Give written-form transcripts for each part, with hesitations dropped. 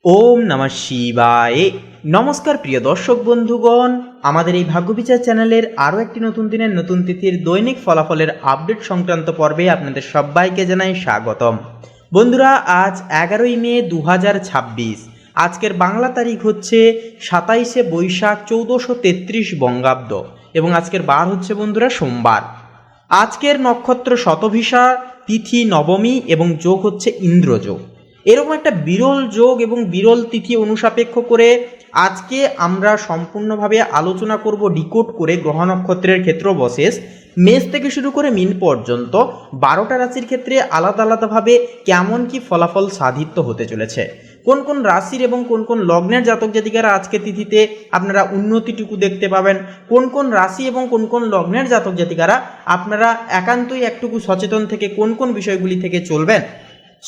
ওম নমঃ শিবায়। নমস্কার প্রিয় দর্শক বন্ধুগণ, আমাদের এই ভাগ্যবিচার চ্যানেলের আরও একটি নতুন দিনের নতুন তিথির দৈনিক ফলাফলের আপডেট সংক্রান্ত পর্বে আপনাদের সবাইকে জানাই স্বাগতম। বন্ধুরা, আজ 11ই মে 2026। আজকের বাংলা তারিখ হচ্ছে 27শে বৈশাখ 1433 বঙ্গাব্দ এবং আজকের বার হচ্ছে বন্ধুরা সোমবার। আজকের নক্ষত্র শতভিষা, তিথি নবমী এবং যোগ হচ্ছে ইন্দ্রযোগ। এরকম একটা বিরল যোগ এবং বিরল তিথি অনুসাপেক্ষ করে আজকে আমরা সম্পূর্ণভাবে আলোচনা করব ডিকোড করে গ্রহ নক্ষত্রের ক্ষেত্রবশেষ মেষ থেকে শুরু করে মিন পর্যন্ত 12টা রাশির ক্ষেত্রে আলাদা আলাদাভাবে কেমন কি ফলাফল সাধিত হতে চলেছে, কোন কোন রাশির এবং কোন কোন লগ্নের জাতক জাতিকারা আজকে তিথিতে আপনারা উন্নতিটুকু দেখতে পাবেন, কোন কোন রাশি এবং কোন কোন লগ্নের জাতক জাতিকারা আপনারা একান্তই একটুকু সচেতন থেকে কোন কোন বিষয়গুলি থেকে চলবেন,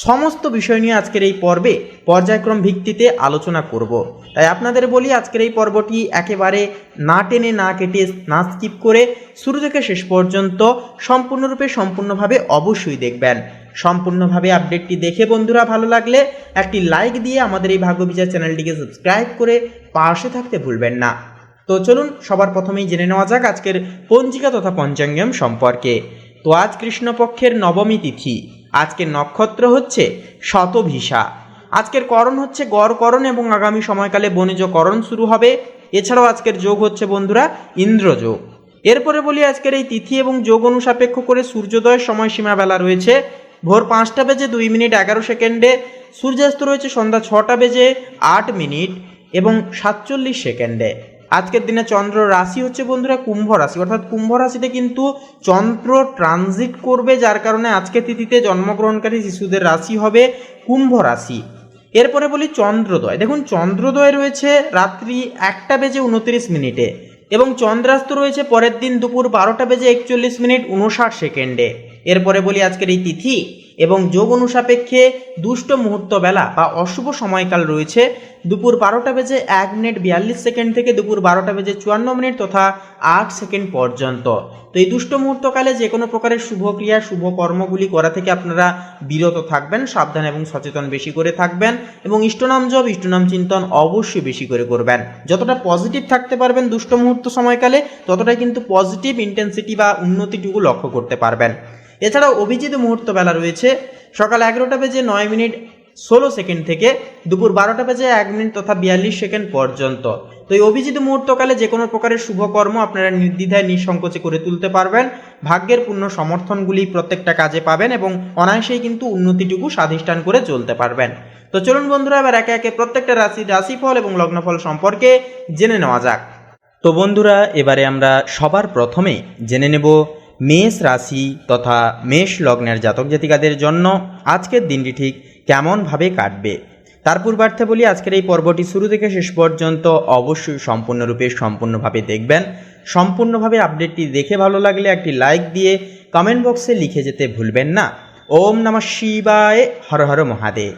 সমস্ত বিষয় নিয়ে আজকের এই পর্বে পর্যায়ক্রম ভিত্তিতে আলোচনা করব। তাই আপনাদের বলি, আজকের এই পর্বটি একেবারে না টেনে না কেটে না স্কিপ করে শুরু থেকে শেষ পর্যন্ত সম্পূর্ণভাবে অবশ্যই দেখবেন। সম্পূর্ণভাবে আপডেটটি দেখে বন্ধুরা ভালো লাগলে একটি লাইক দিয়ে আমাদের এই ভাগ্যবিচার চ্যানেলটিকে সাবস্ক্রাইব করে পাশে থাকতে ভুলবেন না। তো চলুন সবার প্রথমেই জেনে নেওয়া যাক আজকের পঞ্জিকা তথা পঞ্চাঙ্গম সম্পর্কে। তো আজ কৃষ্ণপক্ষের নবমী তিথি, আজকের নক্ষত্র হচ্ছে শতভিষা, আজকের করণ হচ্ছে গড়করণ এবং আগামী সময়কালে বণিজকরণ শুরু হবে। এছাড়াও আজকের যোগ হচ্ছে বন্ধুরা ইন্দ্রযোগ। এরপরে বলি আজকের এই তিথি এবং যোগ অনুসাপেক্ষ করে সূর্যোদয়ের সময়সীমা বেলা রয়েছে ভোর 5টা বেজে 2 মিনিট 11 সেকেন্ডে, সূর্যাস্ত রয়েছে সন্ধ্যা 6টা বেজে 8 মিনিট এবং 47 সেকেন্ডে। আজকের দিনে চন্দ্র রাশি হচ্ছে বন্ধুরা কুম্ভ রাশি, অর্থাৎ কুম্ভ রাশিতে কিন্তু চন্দ্র ট্রানজিট করবে, যার কারণে আজকের তিথিতে জন্মগ্রহণকারী শিশুদের রাশি হবে কুম্ভ রাশি। এরপরে বলি চন্দ্রোদয়। দেখুন, চন্দ্রোদয় রয়েছে রাত্রি 1টা বেজে 29 মিনিটে এবং চন্দ্রাস্ত রয়েছে পরের দিন দুপুর 12টা বেজে 41 মিনিট 59 সেকেন্ডে। এরপরে বলি আজকের এই তিথি এবং যোগ অনুসাপেক্ষে দুষ্ট মুহূর্ত বেলা বা অশুভ সময়কাল রয়েছে দুপুর 12টা বেজে 1 মিনিট 42 সেকেন্ড থেকে দুপুর 12টা বেজে 54 মিনিট তথা 8 সেকেন্ড পর্যন্ত। তো এই দুষ্ট মুহূর্তকালে যে কোনো প্রকারের শুভ ক্রিয়া শুভ কর্মগুলি করা থেকে আপনারা বিরত থাকবেন, সাবধান এবং সচেতন বেশি করে থাকবেন এবং ইষ্টনাম জপ ইষ্টনাম চিন্তন অবশ্যই বেশি করে করবেন। যতটা পজিটিভ থাকতে পারবেন দুষ্ট মুহূর্ত সময়কালে, ততটাই কিন্তু পজিটিভ ইন্টেন্সিটি বা উন্নতিটুকু লক্ষ্য করতে পারবেন। এছাড়াও অভিজিৎ মুহূর্ত বেলা রয়েছে সকাল 11টা বেজে 9 মিনিট 16 সেকেন্ড থেকে দুপুর 12টা বেজে 1 মিনিট তথা 42 সেকেন্ড পর্যন্ত। তো এই অভিজিৎ মুহূর্তকালে যে কোনো প্রকারের শুভকর্ম আপনারা নির্দ্বিধায় নিঃসংকোচে করে তুলতে পারবেন। ভাগ্যের পূর্ণ সমর্থনগুলি প্রত্যেকটা কাজে পাবেন এবং অনায়াসেই কিন্তু উন্নতিটুকু স্বাধিষ্ঠান করে চলতে পারবেন। তো চলুন বন্ধুরা, এবার একে একে প্রত্যেকটা রাশিফল এবং লগ্নফল সম্পর্কে জেনে নেওয়া যাক। তো বন্ধুরা, এবারে আমরা সবার প্রথমে জেনে নেব মেষ রাশি তথা মেষ লগ্নের জাতক জাতিকাদের জন্য আজকের দিনটি ঠিক কেমনভাবে কাটবে। তার পূর্বার্থে বলি, আজকের এই পর্বটি শুরু থেকে শেষ পর্যন্ত অবশ্যই সম্পূর্ণভাবে দেখবেন। সম্পূর্ণভাবে আপডেটটি দেখে ভালো লাগলে একটি লাইক দিয়ে কমেন্ট বক্সে লিখে যেতে ভুলবেন না। ওম নমঃ শিবায়, হর হর মহাদেব।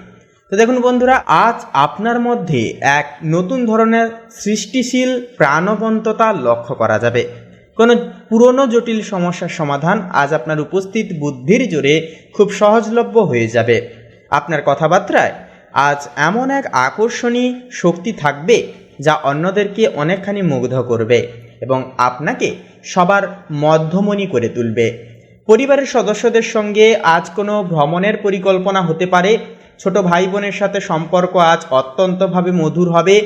তো দেখুন বন্ধুরা, আজ আপনার মধ্যে এক নতুন ধরনের সৃষ্টিশীল প্রাণবন্ততা লক্ষ্য করা যাবে। কোনো পুরনো জটিল সমস্যার সমাধান আজ আপনার উপস্থিত বুদ্ধির জোরে খুব সহজলভ্য হয়ে যাবে। আপনার কথাবার্তায় আজ এমন এক আকর্ষণীয় শক্তি থাকবে যা অন্যদেরকে অনেকখানি মুগ্ধ করবে এবং আপনাকে সবার মধ্যমণি করে তুলবে। পরিবারের সদস্যদের সঙ্গে আজ কোনো ভ্রমণের পরিকল্পনা হতে পারে। ছোট ভাই বোনের সাথে সম্পর্ক আজ অত্যন্তভাবে মধুর হবে।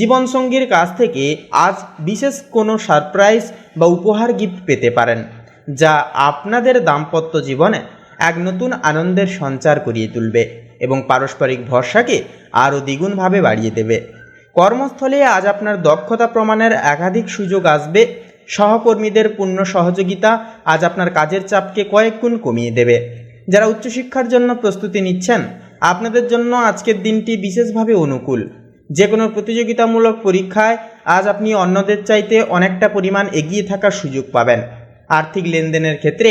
জীবনসঙ্গীর কাছ থেকে আজ বিশেষ কোনো সারপ্রাইজ বা উপহার গিফট পেতে পারেন, যা আপনাদের দাম্পত্য জীবনে এক নতুন আনন্দের সঞ্চার করিয়ে তুলবে এবং পারস্পরিক ভরসাকে আরও দ্বিগুণভাবে বাড়িয়ে দেবে। কর্মস্থলে আজ আপনার দক্ষতা প্রমাণের একাধিক সুযোগ আসবে। সহকর্মীদের পূর্ণ সহযোগিতা আজ আপনার কাজের চাপকে কয়েক গুণ কমিয়ে দেবে। যারা উচ্চশিক্ষার জন্য প্রস্তুতি নিচ্ছেন, আপনাদের জন্য আজকের দিনটি বিশেষভাবে অনুকূল। যে কোনো প্রতিযোগিতামূলক পরীক্ষায় আজ আপনি অন্যদের চাইতে অনেকটা পরিমাণ এগিয়ে থাকার সুযোগ পাবেন। আর্থিক লেনদেনের ক্ষেত্রে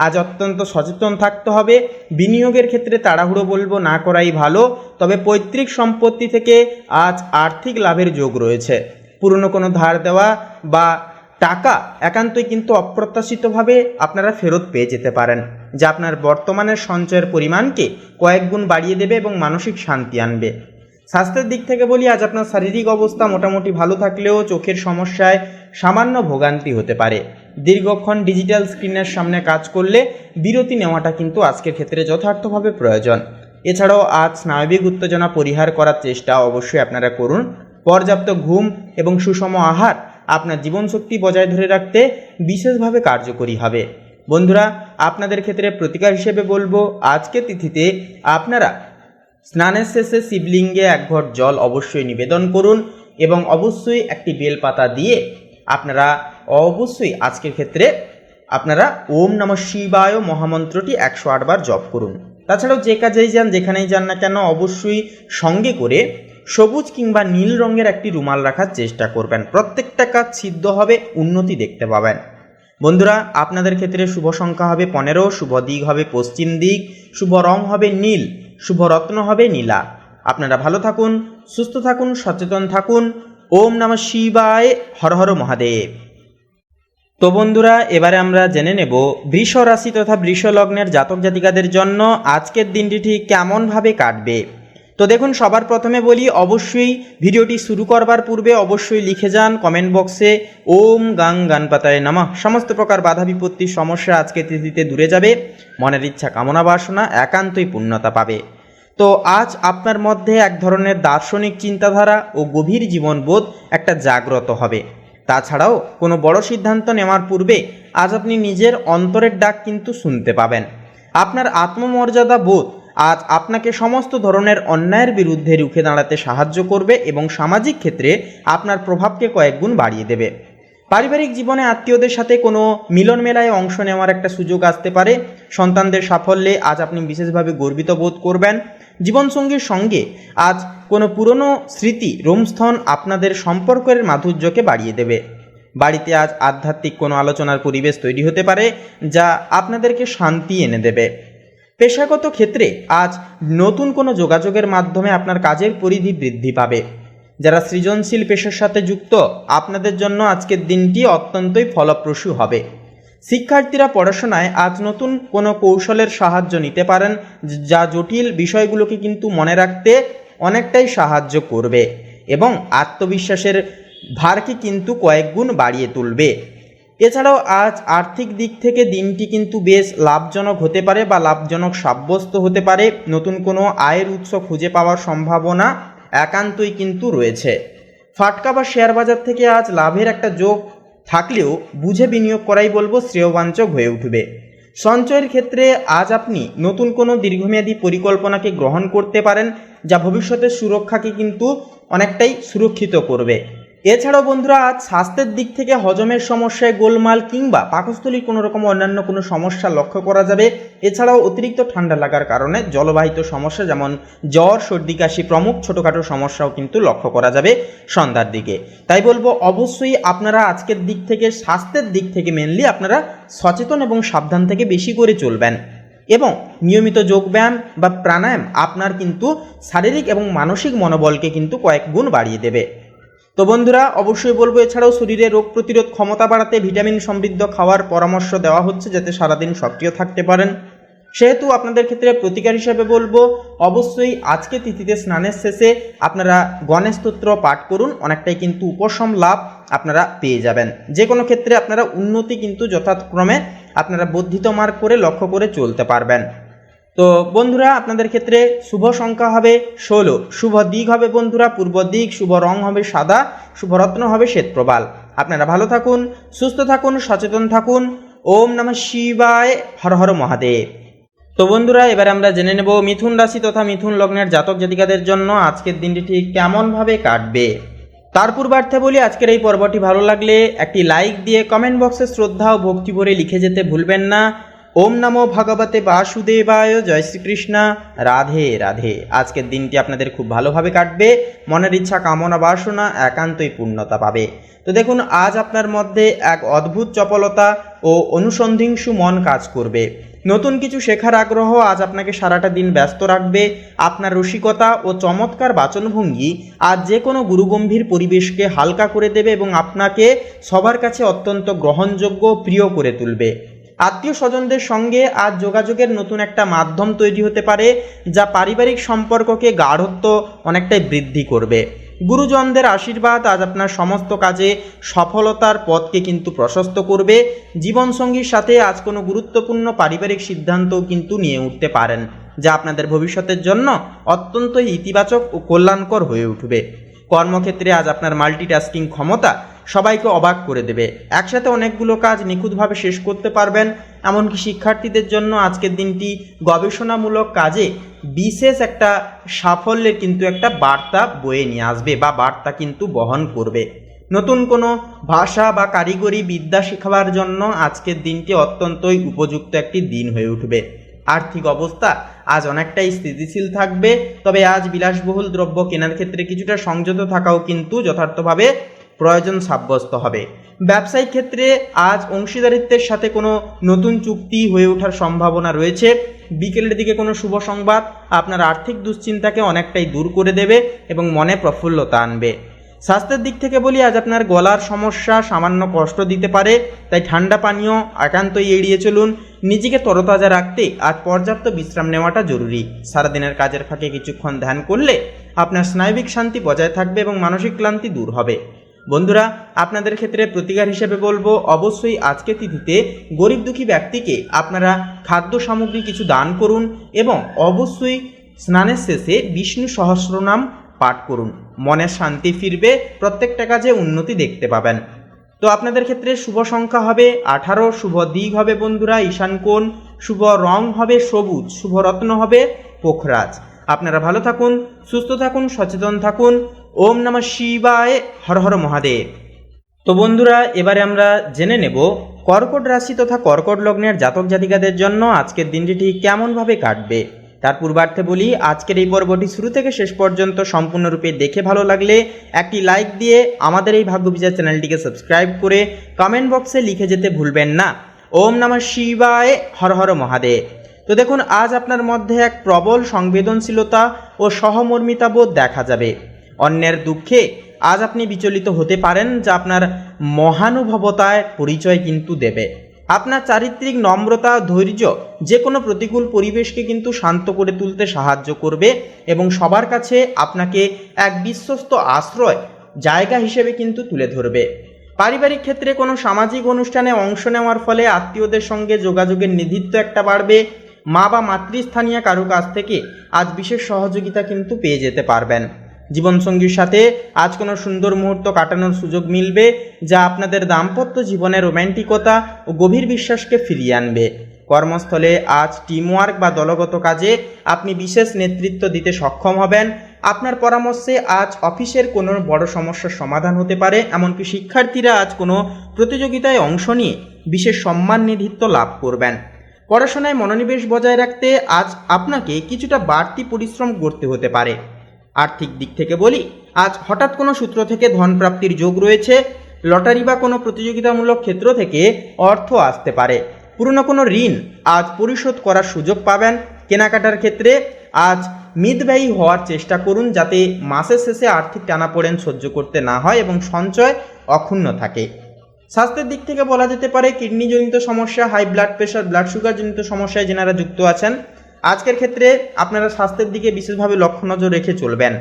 আজ অত্যন্ত সচেতন থাকতে হবে। বিনিয়োগের ক্ষেত্রে তাড়াহুড়ো বলবো না করাই ভালো, তবে পৈতৃক সম্পত্তি থেকে আজ আর্থিক লাভের যোগ রয়েছে। পুরনো কোনো ধার দেওয়া বা টাকা একান্তই কিন্তু অপ্রত্যাশিতভাবে আপনারা ফেরত পেয়ে যেতে পারেন, যা আপনার বর্তমানের সঞ্চয়ের পরিমাণকে কয়েক গুণ বাড়িয়ে দেবে এবং মানসিক শান্তি আনবে। স্বাস্থ্যের দিক থেকে বলি, আজ আপনার শারীরিক অবস্থা মোটামুটি ভালো থাকলেও চোখের সমস্যায় সামান্য ভোগান্তি হতে পারে। দীর্ঘক্ষণ ডিজিটাল স্ক্রিনের সামনে কাজ করলে বিরতি নেওয়াটা কিন্তু আজকের ক্ষেত্রে যথার্থভাবে প্রয়োজন। এছাড়াও আজ স্নায়বিক উত্তেজনা পরিহার করার চেষ্টা অবশ্যই আপনারা করুন। পর্যাপ্ত ঘুম এবং সুষম আহার আপনার জীবনশক্তি বজায় ধরে রাখতে বিশেষভাবে কার্যকরী হবে। বন্ধুরা, আপনাদের ক্ষেত্রে প্রতিকার হিসেবে বলবো, আজকের তিথিতে আপনারা স্নানের শেষে শিবলিঙ্গে 1 ঘট জল অবশ্যই নিবেদন করুন এবং অবশ্যই একটি বেলপাতা দিয়ে আপনারা অবশ্যই আজকের ক্ষেত্রে আপনারা ওম নমঃ শিবায় মহামন্ত্রটি 108 বার জপ করুন। তাছাড়াও যে কাজেই যান, যেখানেই যান না কেন, অবশ্যই সঙ্গে করে সবুজ কিংবা নীল রঙের একটি রুমাল রাখার চেষ্টা করবেন। প্রত্যেকটা কাজ সিদ্ধ হবে, উন্নতি দেখতে পাবেন। বন্ধুরা, আপনাদের ক্ষেত্রে শুভ সংখ্যা হবে 15, শুভ দিক হবে পশ্চিম দিক, শুভ রং হবে নীল, শুভ রত্ন হবে নীলা। আপনারা ভালো থাকুন, সুস্থ থাকুন, সচেতন থাকুন। ওম নমঃ শিবায়, হর হর মহাদেব। তো বন্ধুরা, এবারে আমরা জেনে নেব বৃষ রাশি তথা বৃষ লগ্নের জাতক জাতিকাদের জন্য আজকের দিনটি ঠিক কেমনভাবে কাটবে। তো দেখুন, সবার প্রথমে বলি, অবশ্যই ভিডিওটি শুরু করবার পূর্বে অবশ্যই লিখে যান কমেন্ট বক্সে ওম গাং গণপতায় নমঃ। সমস্ত প্রকার বাধা বিপত্তির সমস্যা আজকে তিথিতে দূরে যাবে, মনের ইচ্ছা কামনা বাসনা একান্তই পূর্ণতা পাবে। তো আজ আপনার মধ্যে এক ধরনের দার্শনিক চিন্তাধারা ও গভীর জীবনবোধ একটা জাগ্রত হবে। তাছাড়াও কোনো বড় সিদ্ধান্ত নেওয়ার পূর্বে আজ আপনি নিজের অন্তরের ডাক কিন্তু শুনতে পাবেন। আপনার আত্মমর্যাদা বোধ আজ আপনাকে সমস্ত ধরনের অন্যায়ের বিরুদ্ধে রুখে দাঁড়াতে সাহায্য করবে এবং সামাজিক ক্ষেত্রে আপনার প্রভাবকে কয়েক গুণ বাড়িয়ে দেবে। পারিবারিক জীবনে আত্মীয়দের সাথে কোনো মিলন মেলায় অংশ নেওয়ার একটা সুযোগ আসতে পারে। সন্তানদের সাফল্যে আজ আপনি বিশেষভাবে গর্বিত বোধ করবেন। জীবনসঙ্গীর সঙ্গে আজ কোনো পুরনো স্মৃতি রোমস্থন আপনাদের সম্পর্কের মাধুর্যকে বাড়িয়ে দেবে। বাড়িতে আজ আধ্যাত্মিক কোনো আলোচনার পরিবেশ তৈরি হতে পারে, যা আপনাদেরকে শান্তি এনে দেবে। পেশাগত ক্ষেত্রে আজ নতুন কোনো যোগাযোগের মাধ্যমে আপনার কাজের পরিধি বৃদ্ধি পাবে। যারা সৃজনশীল পেশার সাথে যুক্ত, আপনাদের জন্য আজকের দিনটি অত্যন্তই ফলপ্রসূ হবে। শিক্ষার্থীরা পড়াশোনায় আজ নতুন কোনো কৌশলের সাহায্য নিতে পারেন, যা জটিল বিষয়গুলোকে কিন্তু মনে রাখতে অনেকটাই সাহায্য করবে এবং আত্মবিশ্বাসের ভারকে কিন্তু কয়েক গুণ বাড়িয়ে তুলবে। এছাড়াও আজ আর্থিক দিক থেকে দিনটি কিন্তু বেশ লাভজনক হতে পারে বা লাভজনক সাব্যস্ত হতে পারে। নতুন কোনো আয়ের উৎস খুঁজে পাওয়ার সম্ভাবনা একান্তই কিন্তু রয়েছে। ফাটকা বা শেয়ার বাজার থেকে আজ লাভের একটা যোগ থাকলেও বুঝে বিনিয়োগ করাই বলবো শ্রেয়বাঞ্চক হয়ে উঠবে। সঞ্চয়ের ক্ষেত্রে আজ আপনি নতুন কোনো দীর্ঘমেয়াদী পরিকল্পনাকে গ্রহণ করতে পারেন, যা ভবিষ্যতের সুরক্ষাকে কিন্তু অনেকটাই সুরক্ষিত করবে। এছাড়াও বন্ধুরা, আজ স্বাস্থ্যের দিক থেকে হজমের সমস্যায় গোলমাল কিংবা পাকস্থলীর কোনো রকম অন্যান্য কোনো সমস্যা লক্ষ্য করা যাবে। এছাড়াও অতিরিক্ত ঠান্ডা লাগার কারণে জলবাহিত সমস্যা যেমন জ্বর, সর্দি, কাশি প্রমুখ ছোটোখাটো সমস্যাও কিন্তু লক্ষ্য করা যাবে সন্ধ্যার দিকে। তাই বলবো, অবশ্যই আপনারা আজকের দিক থেকে স্বাস্থ্যের দিক থেকে মেনলি আপনারা সচেতন এবং সাবধান থেকে বেশি করে চলবেন এবং নিয়মিত যোগব্যায়াম বা প্রাণায়াম আপনার কিন্তু শারীরিক এবং মানসিক মনোবলকে কিন্তু কয়েক গুণ বাড়িয়ে দেবে। তো বন্ধুরা, অবশ্যই বলবো, এছাড়াও শরীরে রোগ প্রতিরোধ ক্ষমতা বাড়াতে ভিটামিন সমৃদ্ধ খাওয়ার পরামর্শ দেওয়া হচ্ছে, যাতে সারাদিন সক্রিয় থাকতে পারেন। সেহেতু আপনাদের ক্ষেত্রে প্রতিকার হিসেবে বলবো, অবশ্যই আজকে তিথিতে স্নানের শেষে আপনারা গণেশ স্তোত্র পাঠ করুন। অনেকটাই কিন্তু উপশম লাভ আপনারা পেয়ে যাবেন। যে কোনো ক্ষেত্রে আপনারা উন্নতি কিন্তু যথাক্রমে আপনারা বর্ধিত মার্ক করে লক্ষ্য করে চলতে পারবেন। তো বন্ধুরা, আপনাদের ক্ষেত্রে শুভ সংখ্যা হবে 16, শুভ দিক হবে বন্ধুরা পূর্ব দিক, শুভ রং হবে সাদা, শুভ রত্ন হবে শ্বেতপ্রবাল। আপনারা ভালো থাকুন, সুস্থ থাকুন, সচেতন থাকুন। ওম নমঃ শিবায়, হর হর মহাদেব। তো বন্ধুরা, এবারে আমরা জেনে নেব মিথুন রাশি তথা মিথুন লগ্নের জাতক জাতিকাদের জন্য আজকের দিনটি ঠিক কেমনভাবে কাটবে। তার পূর্বার্থে বলি, আজকের এই পর্বটি ভালো লাগলে একটি লাইক দিয়ে কমেন্ট বক্সে শ্রদ্ধা ও ভক্তি ভরে লিখে যেতে ভুলবেন না। ওম নমো ভগবতে বাসুদেবায়, জয় শ্রীকৃষ্ণ, রাধে রাধে। আজকের দিনটি আপনাদের খুব ভালোভাবে কাটবে, মনের ইচ্ছা কামনা বাসনা একান্তই পূর্ণতা পাবে। তো দেখুন, আজ আপনার মধ্যে এক অদ্ভুত চপলতা ও অনুসন্ধিংসু মন কাজ করবে। নতুন কিছু শেখার আগ্রহ আজ আপনাকে সারাটা দিন ব্যস্ত রাখবে। আপনার রসিকতা ও চমৎকার বাচনভঙ্গি আজ যে কোনো গুরুগম্ভীর পরিবেশকে হালকা করে দেবে এবং আপনাকে সবার কাছে অত্যন্ত গ্রহণযোগ্য প্রিয় করে তুলবে। আত্মীয় স্বজনদের সঙ্গে আজ যোগাযোগের নতুন একটা মাধ্যম তৈরি হতে পারে, যা পারিবারিক সম্পর্ককে গাঢ়ত্ব অনেকটাই বৃদ্ধি করবে। গুরুজনদের আশীর্বাদ আজ আপনার সমস্ত কাজে সফলতার পথকে কিন্তু প্রশস্ত করবে। জীবনসঙ্গীর সাথে আজ কোনো গুরুত্বপূর্ণ পারিবারিক সিদ্ধান্তও কিন্তু নিয়ে উঠতে পারেন, যা আপনাদের ভবিষ্যতের জন্য অত্যন্ত ইতিবাচক ও কল্যাণকর হয়ে উঠবে। কর্মক্ষেত্রে আজ আপনার মাল্টিটাস্কিং ক্ষমতা সবাইকে অবাক করে দেবে। একসাথে অনেকগুলো কাজ নিখুঁতভাবে শেষ করতে পারবেন। এমনকি শিক্ষার্থীদের জন্য আজকের দিনটি গবেষণামূলক কাজে বিশেষ একটা সাফল্যের কিন্তু একটা বার্তা বয়ে নিয়ে আসবে বা বার্তা কিন্তু বহন করবে। নতুন কোনো ভাষা বা কারিগরি বিদ্যা শেখাবার জন্য আজকের দিনটি অত্যন্তই উপযুক্ত একটি দিন হয়ে উঠবে। আর্থিক অবস্থা আজ অনেকটাই স্থিতিশীল থাকবে, তবে আজ বিলাসবহুল দ্রব্য কেনার ক্ষেত্রে কিছুটা সংযত থাকাও কিন্তু যথার্থভাবে প্রয়োজন সাব্যস্ত হবে। ব্যবসায়িক ক্ষেত্রে আজ অংশীদারিত্বের সাথে কোনো নতুন চুক্তি হয়ে ওঠার সম্ভাবনা রয়েছে। বিকেলের দিকে কোনো শুভ সংবাদ আপনার আর্থিক দুশ্চিন্তাকে অনেকটাই দূর করে দেবে এবং মনে প্রফুল্লতা আনবে। স্বাস্থ্যের দিক থেকে বলি, আজ আপনার গলার সমস্যা সামান্য কষ্ট দিতে পারে, তাই ঠান্ডা পানীয় একান্তই এড়িয়ে চলুন। নিজেকে তরতাজা রাখতে আজ পর্যাপ্ত বিশ্রাম নেওয়াটা জরুরি। সারাদিনের কাজের ফাঁকে কিছুক্ষণ ধ্যান করলে আপনার স্নায়বিক শান্তি বজায় থাকবে এবং মানসিক ক্লান্তি দূর হবে। বন্ধুরা, আপনাদের ক্ষেত্রে প্রতিকার হিসেবে বলবো, অবশ্যই আজকে তিথিতে গরিব দুঃখী ব্যক্তিকে আপনারা খাদ্য সামগ্রী কিছু দান করুন এবং অবশ্যই স্নানের শেষে বিষ্ণু সহস্রনাম পাঠ করুন। মনের শান্তি ফিরবে, প্রত্যেকটা কাজে উন্নতি দেখতে পাবেন। তো আপনাদের ক্ষেত্রে শুভ সংখ্যা হবে 18, শুভ দিক হবে বন্ধুরা ঈশান কোণ, শুভ রং হবে সবুজ, শুভ রত্ন হবে পোখরাজ। আপনারা ভালো থাকুন, সুস্থ থাকুন, সচেতন থাকুন। ওম নমঃ শিবায়, হর হর মহাদেব। তো বন্ধুরা, এবারে আমরা জেনে নেব কর্কট রাশি তথা কর্কট লগ্নের জাতক জাতিকাদের জন্য আজকের দিনটি ঠিক কেমনভাবে কাটবে। তার পূর্বার্থে বলি, আজকের এই পর্বটি শুরু থেকে শেষ পর্যন্ত সম্পূর্ণরূপে দেখে ভালো লাগলে একটি লাইক দিয়ে আমাদের এই ভাগ্যবিচার চ্যানেলটিকে সাবস্ক্রাইব করে কমেন্ট বক্সে লিখে যেতে ভুলবেন না ওম নমঃ শিবায়, হর হর মহাদেব। তো দেখুন, আজ আপনার মধ্যে এক প্রবল সংবেদনশীলতা ও সহমর্মিতা বোধ দেখা যাবে। অন্যের দুঃখে আজ আপনি বিচলিত হতে পারেন, যা আপনার মহানুভবতায় পরিচয় কিন্তু দেবে। আপনার চারিত্রিক নম্রতা, ধৈর্য যে কোনো প্রতিকূল পরিবেশকে কিন্তু শান্ত করে তুলতে সাহায্য করবে এবং সবার কাছে আপনাকে এক বিশ্বস্ত আশ্রয় জায়গা হিসেবে কিন্তু তুলে ধরবে। পারিবারিক ক্ষেত্রে কোনো সামাজিক অনুষ্ঠানে অংশ নেওয়ার ফলে আত্মীয়দের সঙ্গে যোগাযোগের নিধিত্ব একটা বাড়বে। মা বা মাতৃস্থানীয় কারো কাছ থেকে আজ বিশেষ সহযোগিতা কিন্তু পেয়ে যেতে পারবেন। জীবনসঙ্গীর সাথে আজ কোনো সুন্দর মুহূর্ত কাটানোর সুযোগ মিলবে, যা আপনাদের দাম্পত্য জীবনে রোম্যান্টিকতা ও গভীর বিশ্বাসকে ফিরিয়ে আনবে। কর্মস্থলে আজ টিমওয়ার্ক বা দলগত কাজে আপনি বিশেষ নেতৃত্ব দিতে সক্ষম হবেন। আপনার পরামর্শে আজ অফিসের কোনো বড় সমস্যার সমাধান হতে পারে। এমনকি শিক্ষার্থীরা আজ কোনো প্রতিযোগিতায় অংশ নিয়ে বিশেষ সম্মান নিধিত্ব লাভ করবেন। পড়াশোনায় মনোনিবেশ বজায় রাখতে আজ আপনাকে কিছুটা বাড়তি পরিশ্রম করতে হতে পারে। আর্থিক দিক থেকে বলি, আজ হঠাৎ কোনো সূত্র থেকে ধন প্রাপ্তির যোগ রয়েছে। লটারি বা কোনো প্রতিযোগিতামূলক ক্ষেত্র থেকে অর্থ আসতে পারে। পুরনো কোনো ঋণ আজ পরিশোধ করার সুযোগ পাবেন। কেনাকাটার ক্ষেত্রে আজ মিতব্যয়ী হওয়ার চেষ্টা করুন, যাতে মাসের শেষে আর্থিক টানাপোড়েন সহ্য করতে না হয় এবং সঞ্চয় অক্ষুণ্ণ থাকে। স্বাস্থ্যের দিক থেকে বলা যেতে পারে, কিডনিজনিত সমস্যা, হাই ব্লাড প্রেশার, ব্লাড সুগারজনিত সমস্যায় যেনারা যুক্ত আছেন, আজকের ক্ষেত্রে আপনারা স্বাস্থ্যের দিকে বিশেষভাবে লক্ষ্য নজর রেখে চলবেন।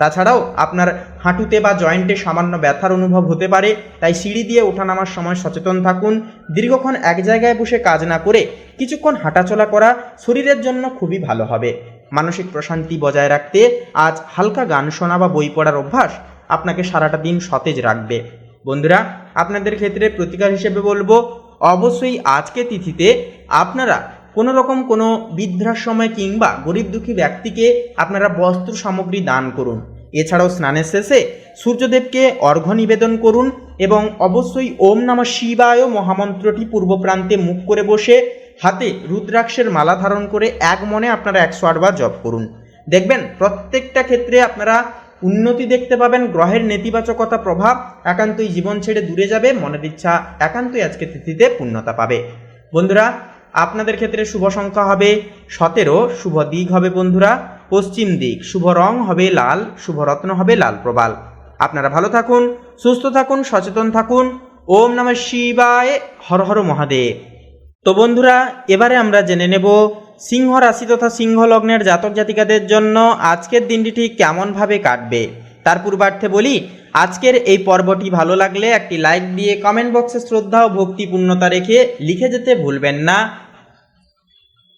তাছাড়াও আপনার হাঁটুতে বা জয়েন্টে সামান্য ব্যথার অনুভব হতে পারে, তাই সিঁড়ি দিয়ে ওঠানামার সময় সচেতন থাকুন। দীর্ঘক্ষণ এক জায়গায় বসে কাজ না করে কিছুক্ষণ হাঁটাচলা করা শরীরের জন্য খুবই ভালো হবে। মানসিক প্রশান্তি বজায় রাখতে আজ হালকা গান শোনা বা বই পড়ার অভ্যাস আপনাকে সারাটা দিন সতেজ রাখবে। বন্ধুরা, আপনাদের ক্ষেত্রে প্রতিকার হিসেবে বলবো, অবশ্যই আজকে তিথিতে আপনারা কোনো রকম কোনো বৃদ্ধাশ্রমে কিংবা গরিব দুঃখী ব্যক্তিকে আপনারা বস্ত্র সামগ্রী দান করুন। এছাড়াও স্নানের শেষে সূর্যদেবকে অর্ঘ্য নিবেদন করুন এবং অবশ্যই ওম নমঃ শিবায় মহামন্ত্রটি পূর্ব প্রান্তে মুখ করে বসে হাতে রুদ্রাক্ষের মালা ধারণ করে এক মনে আপনারা 108 বার জপ করুন। দেখবেন প্রত্যেকটা ক্ষেত্রে আপনারা উন্নতি দেখতে পাবেন। গ্রহের নেতিবাচকতা প্রভাব একান্তই জীবন ছেড়ে দূরে যাবে। মনের ইচ্ছা একান্তই আজকে তিথিতে পূর্ণতা পাবে। বন্ধুরা, আপনাদের ক্ষেত্রে শুভ সংখ্যা হবে 17, শুভ দিক হবে বন্ধুরা পশ্চিম দিক, শুভ রং হবে লাল, শুভ রত্ন হবে লাল প্রবাল। আপনারা ভালো থাকুন, সুস্থ থাকুন, সচেতন থাকুন। ওম নমঃ শিবায়, হর হর মহাদেব। তো বন্ধুরা, এবারে আমরা জেনে নেব সিংহ রাশি তথা সিংহ লগ্নের জাতক জাতিকাদের জন্য আজকের দিনটি ঠিক কেমনভাবে কাটবে। তার পূর্বার্থে বলি, আজকের এই পর্বটি ভালো লাগলে একটি লাইক দিয়ে কমেন্ট বক্সে শ্রদ্ধা ও ভক্তিপূর্ণতা রেখে লিখে যেতে ভুলবেন না,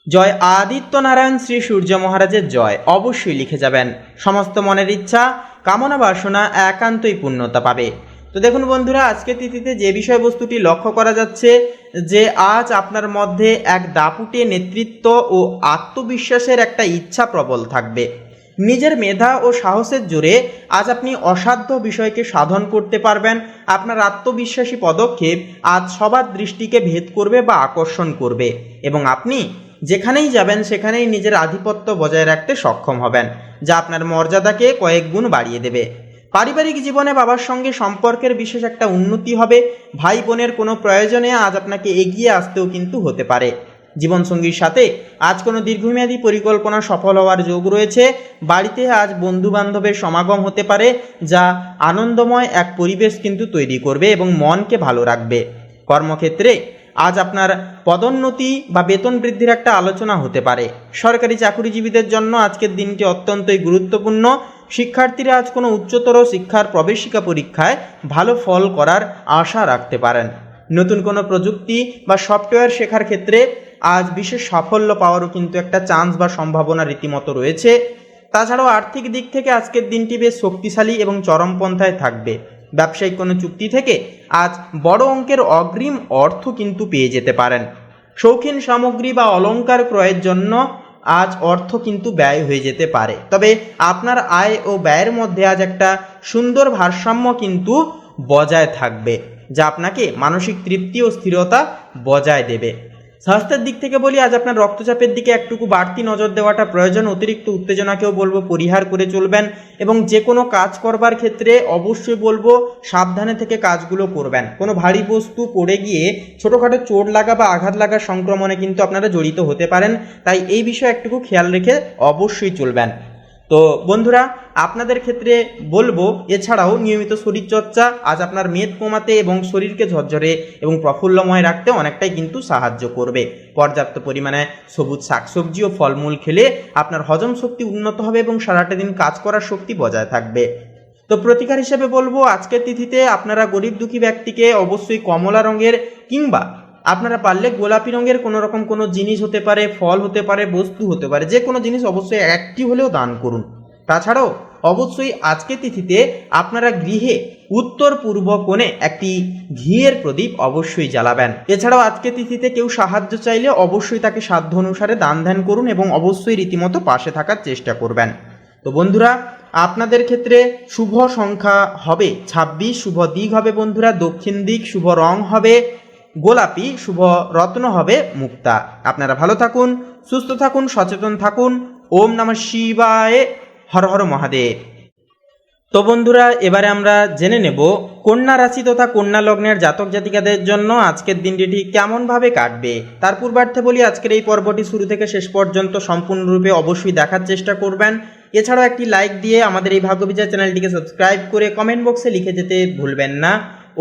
জয় আদিত্য নারায়ণ শ্রী সূর্য মহারাজের জয়। অবশ্যই লিখে যাবেন। সমস্ত মনের ইচ্ছা কামনা বাসনা একান্তই পূর্ণতা পাবে। তো দেখুন বন্ধুরা, আজকের তিথিতে যে বিষয়বস্তুটি লক্ষ্য করা যাচ্ছে যে আজ আপনার মধ্যে এক দাপুটে নেতৃত্ব ও আত্মবিশ্বাসের একটা ইচ্ছা প্রবল থাকবে। নিজের মেধা ও সাহসের জোরে আজ আপনি অসাধ্য বিষয়কে সাধন করতে পারবেন। আপনার আত্মবিশ্বাসী পদক্ষেপ আজ সবার দৃষ্টিকে ভেদ করবে বা আকর্ষণ করবে এবং আপনি যেখানেই যাবেন সেখানেই নিজের আধিপত্য বজায় রাখতে সক্ষম হবেন, যা আপনার মর্যাদাকে কয়েক গুণ বাড়িয়ে দেবে। পারিবারিক জীবনে বাবার সঙ্গে সম্পর্কের বিশেষ একটা উন্নতি হবে। ভাই বোনের কোনো প্রয়োজনে আজ আপনাকে এগিয়ে আসতেও কিন্তু হতে পারে। জীবনসঙ্গীর সাথে আজ কোনো দীর্ঘমেয়াদী পরিকল্পনা সফল হওয়ার যোগ রয়েছে। বাড়িতে আজ বন্ধু বান্ধবের সমাগম হতে পারে, যা আনন্দময় এক পরিবেশ কিন্তু তৈরি করবে এবং মনকে ভালো রাখবে। কর্মক্ষেত্রে আজ আপনার পদোন্নতি বা বেতন বৃদ্ধির একটা আলোচনা হতে পারে। সরকারি চাকরিজীবীদের জন্য আজকের দিনটি অত্যন্তই গুরুত্বপূর্ণ। শিক্ষার্থীরা আজ কোনো উচ্চতর শিক্ষার প্রবেশিকা পরীক্ষায় ভালো ফল করার আশা রাখতে পারেন। নতুন কোনো প্রযুক্তি বা সফটওয়্যার শেখার ক্ষেত্রে আজ বিশেষ সাফল্য পাওয়ারও কিন্তু একটা চান্স বা সম্ভাবনা রীতিমতো রয়েছে। তাছাড়াও আর্থিক দিক থেকে আজকের দিনটি বেশ শক্তিশালী এবং চরমপন্থায় থাকবে। ব্যবসায়িক কোনো চুক্তি থেকে আজ বড় অঙ্কের অগ্রিম অর্থ কিন্তু পেয়ে যেতে পারেন। শৌখিন সামগ্রী বা অলংকার ক্রয়ের জন্য আজ অর্থ কিন্তু ব্যয় হয়ে যেতে পারে। তবে আপনার আয় ও ব্যয়ের মধ্যে আজ একটা সুন্দর ভারসাম্য কিন্তু বজায় থাকবে, যা আপনাকে মানসিক তৃপ্তি ও স্থিরতা বজায় দেবে। স্বাস্থ্যের দিক থেকে বলি, আজ আপনার রক্তচাপের দিকে একটুকু বাড়তি নজর দেওয়াটা প্রয়োজন। অতিরিক্ত উত্তেজনাকেও বলবো পরিহার করে চলবেন এবং যে কোনো কাজ করবার ক্ষেত্রে অবশ্যই বলবো সাবধানে থেকে কাজগুলো করবেন। কোনো ভারী বস্তু পড়ে গিয়ে ছোটোখাটো চোট লাগা বা আঘাত লাগার সংক্রমণে কিন্তু আপনারা জড়িত হতে পারেন, তাই এই বিষয়ে একটুকু খেয়াল রেখে অবশ্যই চলবেন। তো বন্ধুরা, আপনাদের ক্ষেত্রে বলবো এছাড়াও নিয়মিত শরীরচর্চা আজ আপনার মেদ কমাতে এবং শরীরকে ঝরঝরে এবং প্রফুল্লময় রাখতে অনেকটাই কিন্তু সাহায্য করবে। পর্যাপ্ত পরিমাণে সবুজ শাকসবজি ও ফলমূল খেলে আপনার হজম শক্তি উন্নত হবে এবং সারাটা দিন কাজ করার শক্তি বজায় থাকবে। তো প্রতিকার হিসেবে বলবো, আজকের তিথিতে আপনারা গরিব দুঃখী ব্যক্তিকে অবশ্যই কমলা রঙের কিংবা আপনারা পারলে গোলাপি রঙের কোনো রকম কোনো জিনিস হতে পারে, ফল হতে পারে, বস্তু হতে পারে, যে কোনো জিনিস অবশ্যই একটি হলেও দান করুন। তাছাড়াও অবশ্যই আজকের তিথিতে আপনারা গৃহে উত্তর পূর্ব কোণে একটি ঘিয়ের প্রদীপ অবশ্যই জ্বালাবেন। এছাড়াও আজকের তিথিতে কেউ সাহায্য চাইলে অবশ্যই তাকে সাধ্য অনুসারে দান ধ্যান করুন এবং অবশ্যই রীতিমতো পাশে থাকার চেষ্টা করবেন। তো বন্ধুরা, আপনাদের ক্ষেত্রে শুভ সংখ্যা হবে 26, শুভ দিক হবে বন্ধুরা দক্ষিণ দিক, শুভ রং হবে গোলাপি, শুভ রত্ন হবে মুক্তা। আপনারা ভালো থাকুন, সুস্থ থাকুন, সচেতন থাকুন। ওম নমঃ শিবায়, হর হর মহাদেব। তো বন্ধুরা, এবারে আমরা জেনে নেব কন্যা রাশি তথা কন্যা লগ্নের জাতক জাতিকাদের জন্য আজকের দিনটি ঠিক কেমনভাবে কাটবে। তার পূর্বার্থে বলি, আজকের এই পর্বটি শুরু থেকে শেষ পর্যন্ত সম্পূর্ণরূপে অবশ্যই দেখার চেষ্টা করবেন। এছাড়াও একটি লাইক দিয়ে আমাদের এই ভাগ্যবিচার চ্যানেলটিকে সাবস্ক্রাইব করে কমেন্ট বক্সে লিখে যেতে ভুলবেন না।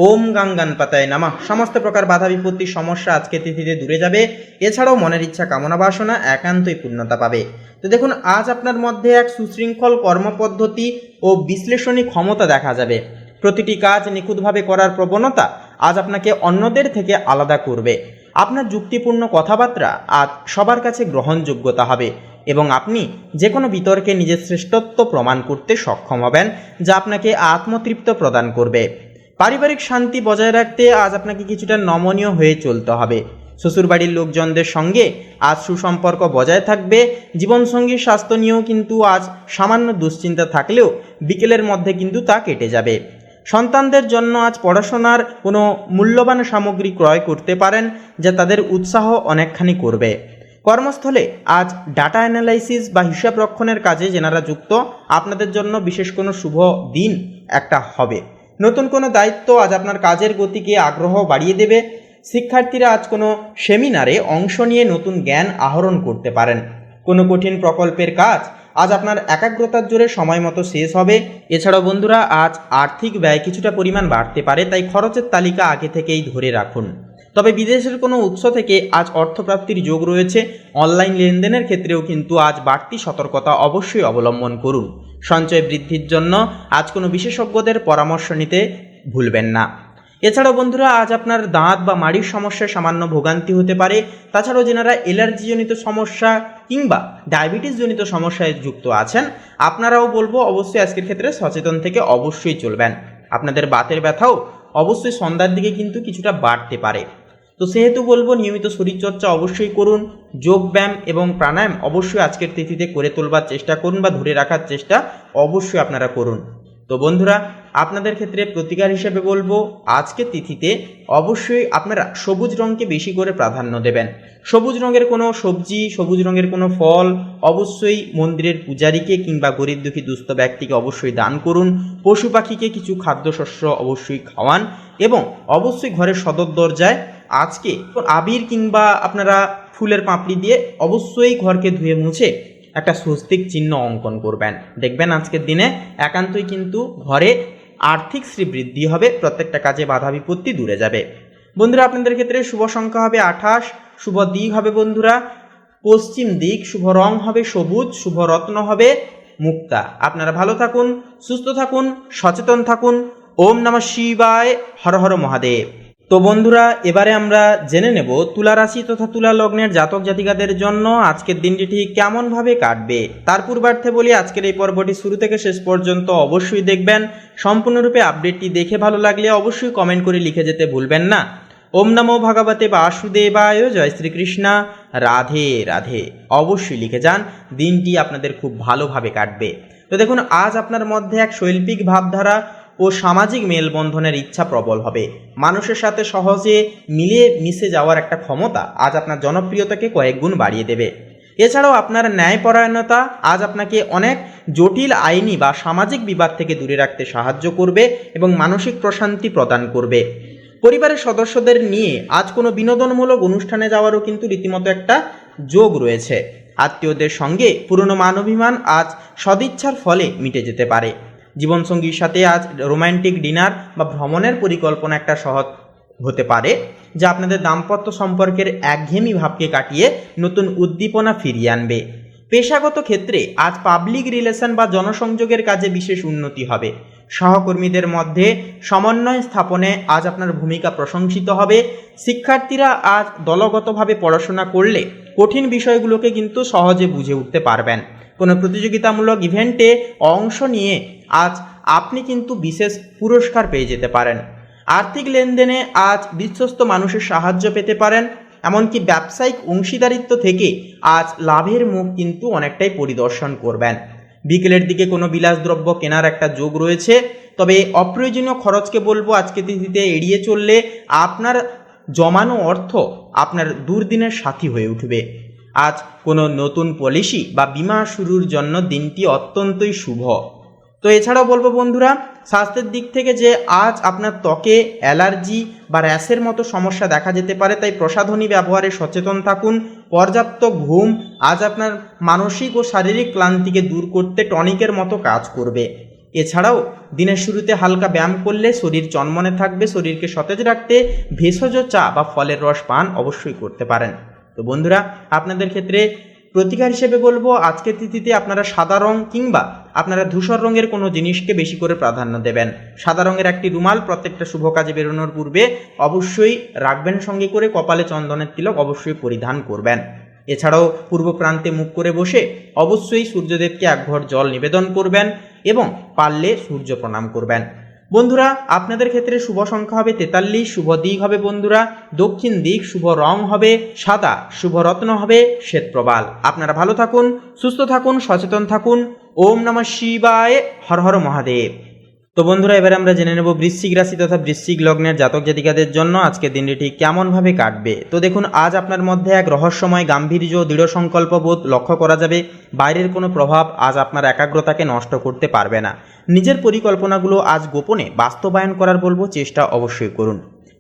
ওম গাঙ্গানপাতায় নামা। সমস্ত প্রকার বাধা বিপত্তির সমস্যা আজকের তিথিতে দূরে যাবে। এছাড়াও মনের ইচ্ছা কামনা বাসনা একান্তই পূর্ণতা পাবে। তো দেখুন, আজ আপনার মধ্যে এক সুশৃঙ্খল কর্মপদ্ধতি ও বিশ্লেষণী ক্ষমতা দেখা যাবে। প্রতিটি কাজ নিখুঁতভাবে করার প্রবণতা আজ আপনাকে অন্যদের থেকে আলাদা করবে। আপনার যুক্তিপূর্ণ কথাবার্তা আজ সবার কাছে গ্রহণযোগ্যতা হবে এবং আপনি যে কোনো বিতর্কে নিজের শ্রেষ্ঠত্ব প্রমাণ করতে সক্ষম হবেন, যা আপনাকে আত্মতৃপ্ত প্রদান করবে। পারিবারিক শান্তি বজায় রাখতে আজ আপনাকে কিছুটা নমনীয় হয়ে চলতে হবে। শ্বশুরবাড়ির লোকজনদের সঙ্গে আজ সুসম্পর্ক বজায় থাকবে। জীবনসঙ্গীর স্বাস্থ্য নিয়েও কিন্তু আজ সামান্য দুশ্চিন্তা থাকলেও বিকেলের মধ্যে কিন্তু তা কেটে যাবে। সন্তানদের জন্য আজ পড়াশোনার কোনো মূল্যবান সামগ্রী ক্রয় করতে পারেন, যা তাদের উৎসাহ অনেকখানি করবে। কর্মস্থলে আজ ডাটা অ্যানালাইসিস বা হিসাব রক্ষণের কাজে যেনারা যুক্ত, আপনাদের জন্য বিশেষ কোনো শুভ দিন একটা হবে। নতুন কোনো দায়িত্ব আজ আপনার কাজের গতিকে আগ্রহ বাড়িয়ে দেবে। শিক্ষার্থীরা আজ কোনো সেমিনারে অংশ নিয়ে নতুন জ্ঞান আহরণ করতে পারেন। কোনো কঠিন প্রকল্পের কাজ আজ আপনার একাগ্রতার জোরে সময় মতো শেষ হবে। এছাড়াও বন্ধুরা, আজ আর্থিক ব্যয় কিছুটা পরিমাণ বাড়তে পারে, তাই খরচের তালিকা আগে থেকেই ধরে রাখুন। তবে বিদেশের কোনো উৎস থেকে আজ অর্থপ্রাপ্তির যোগ রয়েছে। অনলাইন লেনদেনের ক্ষেত্রেও কিন্তু আজ বাড়তি সতর্কতা অবশ্যই অবলম্বন করুন। সঞ্চয় বৃদ্ধির জন্য আজ কোনো বিশেষজ্ঞদের পরামর্শ নিতে ভুলবেন না। এছাড়াও বন্ধুরা, আজ আপনার দাঁত বা মাড়ির সমস্যায় সামান্য ভোগান্তি হতে পারে। তাছাড়াও যেনারা অ্যালার্জিজনিত সমস্যা কিংবা ডায়াবেটিসজনিত সমস্যায় যুক্ত আছেন, আপনারাও বলবো অবশ্যই আজকের ক্ষেত্রে সচেতন থেকে অবশ্যই চলবেন। আপনাদের বাতের ব্যথাও অবশ্যই সন্ধ্যার দিকে কিন্তু কিছুটা বাড়তে পারে। তো সেহেতু বলবো নিয়মিত শরীরচর্চা অবশ্যই করুন। যোগব্যায়াম এবং প্রাণায়াম অবশ্যই আজকের তিথিতে করে তোলবার চেষ্টা করুন বা ধরে রাখার চেষ্টা অবশ্যই আপনারা করুন। তো বন্ধুরা, আপনাদের ক্ষেত্রে প্রতিকার হিসেবে বলবো আজকের তিথিতে অবশ্যই আপনারা সবুজ রঙকে বেশি করে প্রাধান্য দেবেন। সবুজ রঙের কোনো সবজি, সবুজ রঙের কোনো ফল অবশ্যই মন্দিরের পূজারীকে কিংবা গরিব দুঃখী দুস্থ ব্যক্তিকে অবশ্যই দান করুন। পশু পাখিকে কিছু খাদ্যশস্য অবশ্যই খাওয়ান এবং অবশ্যই ঘরের সদর দরজায় আজকে আবির কিংবা আপনারা ফুলের পাপড়ি দিয়ে অবশ্যই ঘরকে ধুয়ে মুছে একটা স্বস্তিক চিহ্ন অঙ্কন করবেন। দেখবেন আজকের দিনে একান্তই কিন্তু ঘরে আর্থিক শ্রীবৃদ্ধি হবে, প্রত্যেকটা কাজে বাধা বিপত্তি দূরে যাবে। বন্ধুরা, আপনাদের ক্ষেত্রে শুভ সংখ্যা হবে 28, শুভ দিক হবে বন্ধুরা পশ্চিম দিক, শুভ রং হবে সবুজ, শুভ রত্ন হবে মুক্তা। আপনারা ভালো থাকুন, সুস্থ থাকুন, সচেতন থাকুন। ওম নমঃ শিবায়, হর হর মহাদেব। তো বন্ধুরা, এবারে আমরা জেনে নেব তুলা রাশি তথা তুলা লগ্নের জাতক জাতিকাদের জন্য আজকের দিনটি ঠিক কেমনভাবে কাটবে। তার পূর্বার্থে বলি, আজকের এই পর্বটি শুরু থেকে শেষ পর্যন্ত অবশ্যই দেখবেন। সম্পূর্ণরূপে আপডেটটি দেখে ভালো লাগলে অবশ্যই কমেন্ট করে লিখে যেতে ভুলবেন না। ওম নমো ভগবতে বাসুদেবায়, জয় শ্রীকৃষ্ণ, রাধে রাধে অবশ্যই লিখে যান। দিনটি আপনাদের খুব ভালোভাবে কাটবে। তো দেখুন, আজ আপনার মধ্যে এক শৈল্পিক ভাবধারা ও সামাজিক মেলবন্ধনের ইচ্ছা প্রবল হবে। মানুষের সাথে সহজে মিলিয়ে মিশে যাওয়ার একটা ক্ষমতা আজ আপনার জনপ্রিয়তাকে কয়েক গুণ বাড়িয়ে দেবে। এছাড়াও আপনার ন্যায়পরায়ণতা আজ আপনাকে অনেক জটিল আইনি বা সামাজিক বিবাদ থেকে দূরে রাখতে সাহায্য করবে এবং মানসিক প্রশান্তি প্রদান করবে। পরিবারের সদস্যদের নিয়ে আজ কোনো বিনোদনমূলক অনুষ্ঠানে যাওয়ারও কিন্তু রীতিমতো একটা যোগ রয়েছে। আত্মীয়দের সঙ্গে পুরনো মানবিমান আজ সদিচ্ছার ফলে মিটে যেতে পারে। জীবনসঙ্গীর সাথে আজ রোমান্টিক ডিনার বা ভ্রমণের পরিকল্পনা একটা সহজ হতে পারে, যা আপনাদের দাম্পত্য সম্পর্কের একঘেয়েমি ভাবকে কাটিয়ে নতুন উদ্দীপনা ফিরিয়ে আনবে। পেশাগত ক্ষেত্রে আজ পাবলিক রিলেশন বা জনসংযোগের কাজে বিশেষ উন্নতি হবে। সহকর্মীদের মধ্যে সমন্বয় স্থাপনে আজ আপনার ভূমিকা প্রশংসিত হবে। শিক্ষার্থীরা আজ দলগতভাবে পড়াশোনা করলে কঠিন বিষয়গুলোকে কিন্তু সহজে বুঝে উঠতে পারবেন। কোনো প্রতিযোগিতামূলক ইভেন্টে অংশ নিয়ে আজ আপনি কিন্তু বিশেষ পুরস্কার পেয়ে যেতে পারেন। আর্থিক লেনদেনে আজ বিশ্বস্ত মানুষের সাহায্য পেতে পারেন। এমনকি ব্যবসায়িক অংশীদারিত্ব থেকে আজ লাভের মুখ কিন্তু অনেকটাই পরিদর্শন করবেন। বিকেলের দিকে কোনো বিলাসদ্রব্য কেনার একটা যোগ রয়েছে, তবে অপ্রয়োজনীয় খরচকে বলবো আজকে তিথিতে এড়িয়ে চললে আপনার জমানো অর্থ আপনার দুর্দিনের সাথী হয়ে উঠবে। আজ কোনো নতুন পলিসি বা বীমা শুরুর জন্য দিনটি অত্যন্তই শুভ। তো এছাড়াও বলবো বন্ধুরা, স্বাস্থ্যের দিক থেকে যে আজ আপনার ত্বকে অ্যালার্জি বা র্যাশের মতো সমস্যা দেখা যেতে পারে, তাই প্রসাধনী ব্যবহারে সচেতন থাকুন। পর্যাপ্ত ঘুম আজ আপনার মানসিক ও শারীরিক ক্লান্তিকে দূর করতে টনিকের মতো কাজ করবে। এছাড়াও দিনের শুরুতে হালকা ব্যায়াম করলে শরীর চনমনে থাকবে। শরীরকে সতেজ রাখতে ভেষজ চা বা ফলের রস পান অবশ্যই করতে পারেন। তো বন্ধুরা, আপনাদের ক্ষেত্রে প্রতিকার হিসেবে বলবো আজকের তিথিতে আপনারা সাদা রং কিংবা আপনারা ধূসর রঙের কোনো জিনিসকে বেশি করে প্রাধান্য দেবেন। সাদা রঙের একটি রুমাল প্রত্যেকটা শুভ কাজে বেরোনোর পূর্বে অবশ্যই রাখবেন সঙ্গে করে। কপালে চন্দনের তিলক অবশ্যই পরিধান করবেন। এছাড়াও পূর্ব প্রান্তে মুখ করে বসে অবশ্যই সূর্যদেবকে এক ঘট জল নিবেদন করবেন এবং পারলে সূর্য প্রণাম করবেন। বন্ধুরা, আপনাদের ক্ষেত্রে শুভ সংখ্যা হবে 43, শুভ দিক হবে বন্ধুরা দক্ষিণ দিক, শুভ রং হবে সাদা, শুভ রত্ন হবে শ্বেতপ্রবাল। আপনারা ভালো থাকুন, সুস্থ থাকুন, সচেতন থাকুন। ওম নমঃ শিবায়, হর হর মহাদেব। তো বন্ধুরা, এবারে আমরা জেনে নেব বৃশ্চিক রাশি তথা বৃশ্চিক লগ্নের জাতক জাতিকাদের জন্য আজকের দিনটি ঠিক কেমনভাবে কাটবে। তো দেখুন, আজ আপনার মধ্যে এক রহস্যময় গাম্ভীর্য, দৃঢ় সংকল্পবোধ লক্ষ্য করা যাবে। বাইরের কোনো প্রভাব আজ আপনার একাগ্রতাকে নষ্ট করতে পারবে না। নিজের পরিকল্পনাগুলো আজ গোপনে বাস্তবায়ন করার বলবো চেষ্টা অবশ্যই করুন।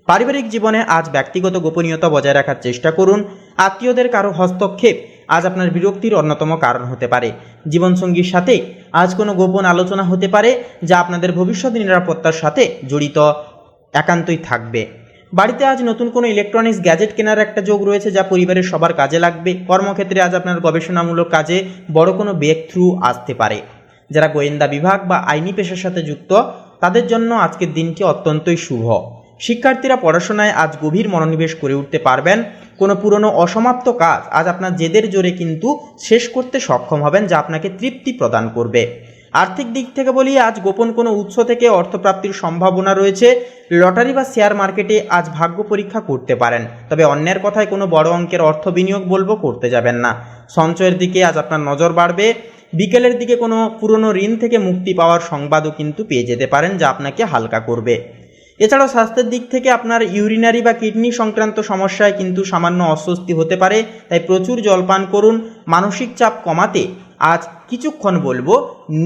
পারিবারিক জীবনে আজ ব্যক্তিগত গোপনীয়তা বজায় রাখার চেষ্টা করুন। আত্মীয়দের কারো হস্তক্ষেপ আজ আপনার বিরক্তির অন্যতম কারণ হতে পারে। জীবনসঙ্গীর সাথে আজ কোনো গোপন আলোচনা হতে পারে, যা আপনাদের ভবিষ্যৎ নিরাপত্তার সাথে জড়িত একান্তই থাকবে। বাড়িতে আজ নতুন কোনো ইলেকট্রনিক্স গ্যাজেট কেনার একটা যোগ রয়েছে, যা পরিবারের সবার কাজে লাগবে। কর্মক্ষেত্রে আজ আপনার গবেষণামূলক কাজে বড় কোনো ব্রেক থ্রু আসতে পারে। যারা গোয়েন্দা বিভাগ বা আইনি পেশার সাথে যুক্ত তাদের জন্য আজকের দিনটি অত্যন্তই শুভ। শিক্ষার্থীরা পড়াশোনায় আজ গভীর মনোনিবেশ করে উঠতে পারবেন। কোনো পুরনো অসমাপ্ত কাজ আজ আপনার জেদের জোরে কিন্তু শেষ করতে সক্ষম হবেন, যা আপনাকে তৃপ্তি প্রদান করবে। আর্থিক দিক থেকে বলি, আজ গোপন কোনো উৎস থেকে অর্থপ্রাপ্তির সম্ভাবনা রয়েছে। লটারি বা শেয়ার মার্কেটে আজ ভাগ্য পরীক্ষা করতে পারেন, তবে অন্যের কথায় কোনো বড় অঙ্কের অর্থ বিনিয়োগ করতে যাবেন না। সঞ্চয়ের দিকে আজ আপনার নজর বাড়বে। বিকেলের দিকে কোনো পুরনো ঋণ থেকে মুক্তি পাওয়ার সংবাদও কিন্তু পেয়ে যেতে পারেন, যা আপনাকে হালকা করবে। এছাড়াও স্বাস্থ্যের দিক থেকে আপনার ইউরিনারি বা কিডনি সংক্রান্ত সমস্যায় কিন্তু সামান্য অস্বস্তি হতে পারে, তাই প্রচুর জলপান করুন। মানসিক চাপ কমাতে আজ কিছুক্ষণ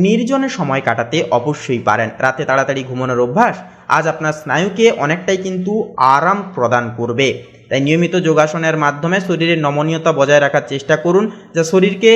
নির্জনে সময় কাটাতে অবশ্যই পারেন। রাতে তাড়াতাড়ি ঘুমানোর অভ্যাস আজ আপনার স্নায়ুকে অনেকটাই কিন্তু আরাম প্রদান করবে, তাই নিয়মিত যোগাসনের মাধ্যমে শরীরের নমনীয়তা বজায় রাখার চেষ্টা করুন, যা শরীরকে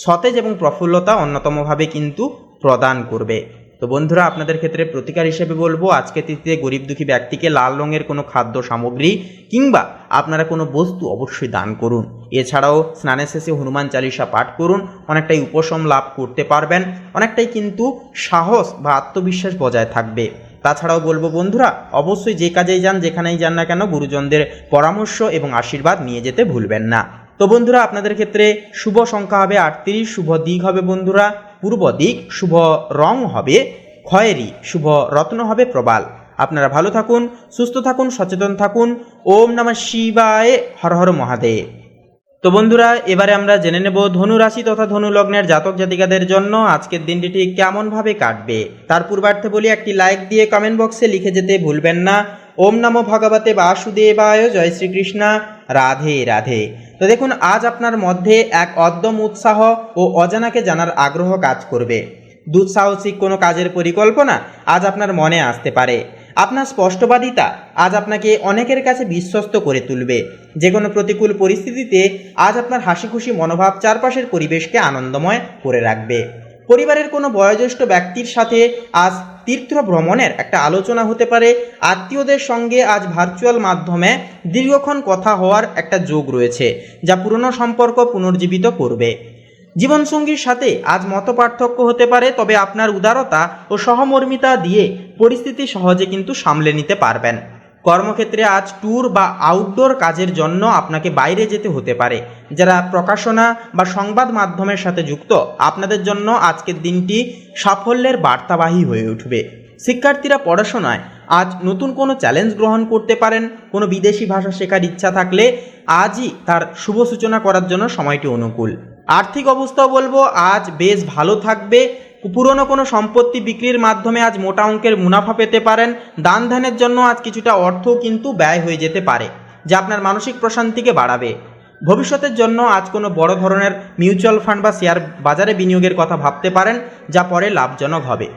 সতেজ এবং প্রফুল্লতা অন্যতমভাবে কিন্তু প্রদান করবে। তো বন্ধুরা, আপনাদের ক্ষেত্রে প্রতিকার হিসেবে আজকে তিথিতে গরিব দুঃখী ব্যক্তিকে লাল রঙের কোনো খাদ্য সামগ্রী কিংবা আপনারা কোনো বস্তু অবশ্যই দান করুন। এছাড়াও স্নানের শেষে হনুমান চালিসা পাঠ করুন, অনেকটাই উপশম লাভ করতে পারবেন, অনেকটাই কিন্তু সাহস বা আত্মবিশ্বাস বজায় থাকবে। তাছাড়াও বন্ধুরা, অবশ্যই যে কাজেই যান যেখানেই যান না কেন গুরুজনদের পরামর্শ এবং আশীর্বাদ নিয়ে যেতে ভুলবেন না। তো বন্ধুরা, আপনাদের ক্ষেত্রে শুভ সংখ্যা হবে 38, শুভ দিক হবে বন্ধুরা পূর্ব দিক, শুভ রং হবে খয়েরি, শুভ রত্ন হবে প্রবাল। আপনারা ভালো থাকুন, সুস্থ থাকুন, সচেতন থাকুন। ওম নমঃ শিবায়, হর হর মহাদেব। তো বন্ধুরা, এবারে আমরা জেনে নেব ধনু রাশি তথা ধনু লগ্নের জাতক জাতিকাদের জন্য আজকের দিনটি ঠিক কেমনভাবে কাটবে। তার পূর্বার্থে বলি, একটি লাইক দিয়ে কমেন্ট বক্সে লিখে যেতে ভুলবেন না। ওম নমো ভগবতে বাসুদেবায়, জয় শ্রীকৃষ্ণ, রাধে রাধে। তো দেখুন, আজ আপনার মধ্যে এক অদ্যম উৎসাহ ও অজানাকে জানার আগ্রহ কাজ করবে। দুঃসাহসিক কোনো কাজের পরিকল্পনা আজ আপনার মনে আসতে পারে। আপনার স্পষ্টবাদিতা আজ আপনাকে অনেকের কাছে বিশ্বস্ত করে তুলবে। যে কোনো প্রতিকূল পরিস্থিতিতে আজ আপনার হাসি খুশি মনোভাব চারপাশের পরিবেশকে আনন্দময় করে রাখবে। পরিবারের কোনো বয়োজ্যেষ্ঠ ব্যক্তির সাথে আজ তীর্থ ভ্রমণের একটা আলোচনা হতে পারে। আত্মীয়দের সঙ্গে আজ ভার্চুয়াল মাধ্যমে দীর্ঘক্ষণ কথা হওয়ার একটা যোগ রয়েছে, যা পুরনো সম্পর্ক পুনর্জীবিত করবে। জীবনসঙ্গীর সাথে আজ মত পার্থক্য হতে পারে, তবে আপনার উদারতা ও সহমর্মিতা দিয়ে পরিস্থিতি সহজে কিন্তু সামলে নিতে পারবেন। কর্মক্ষেত্রে আজ ট্যুর বা আউটডোর কাজের জন্য আপনাকে বাইরে যেতে হতে পারে। যারা প্রকাশনা বা সংবাদ মাধ্যমের সাথে যুক্ত, আপনাদের জন্য আজকের দিনটি সাফল্যের বার্তাবাহী হয়ে উঠবে। শিক্ষার্থীরা পড়াশোনায় আজ নতুন কোনো চ্যালেঞ্জ গ্রহণ করতে পারেন। কোনো বিদেশি ভাষা শেখার ইচ্ছা থাকলে আজই তার শুভ সূচনা করার জন্য সময়টি অনুকূল। আর্থিক অবস্থাও আজ বেশ ভালো থাকবে। পুরনো কোনো সম্পত্তি বিক্রির মাধ্যমে আজ মোটা অঙ্কের মুনাফা পেতে পারেন। দান ধ্যানের জন্য আজ কিছুটা অর্থও কিন্তু ব্যয় হয়ে যেতে পারে, যা আপনার মানসিক প্রশান্তিকে বাড়াবে। ভবিষ্যতের জন্য আজ কোনো বড় ধরনের মিউচুয়াল ফান্ড বা শেয়ার বাজারে বিনিয়োগের কথা ভাবতে পারেন, যা পরে লাভজনক হবে।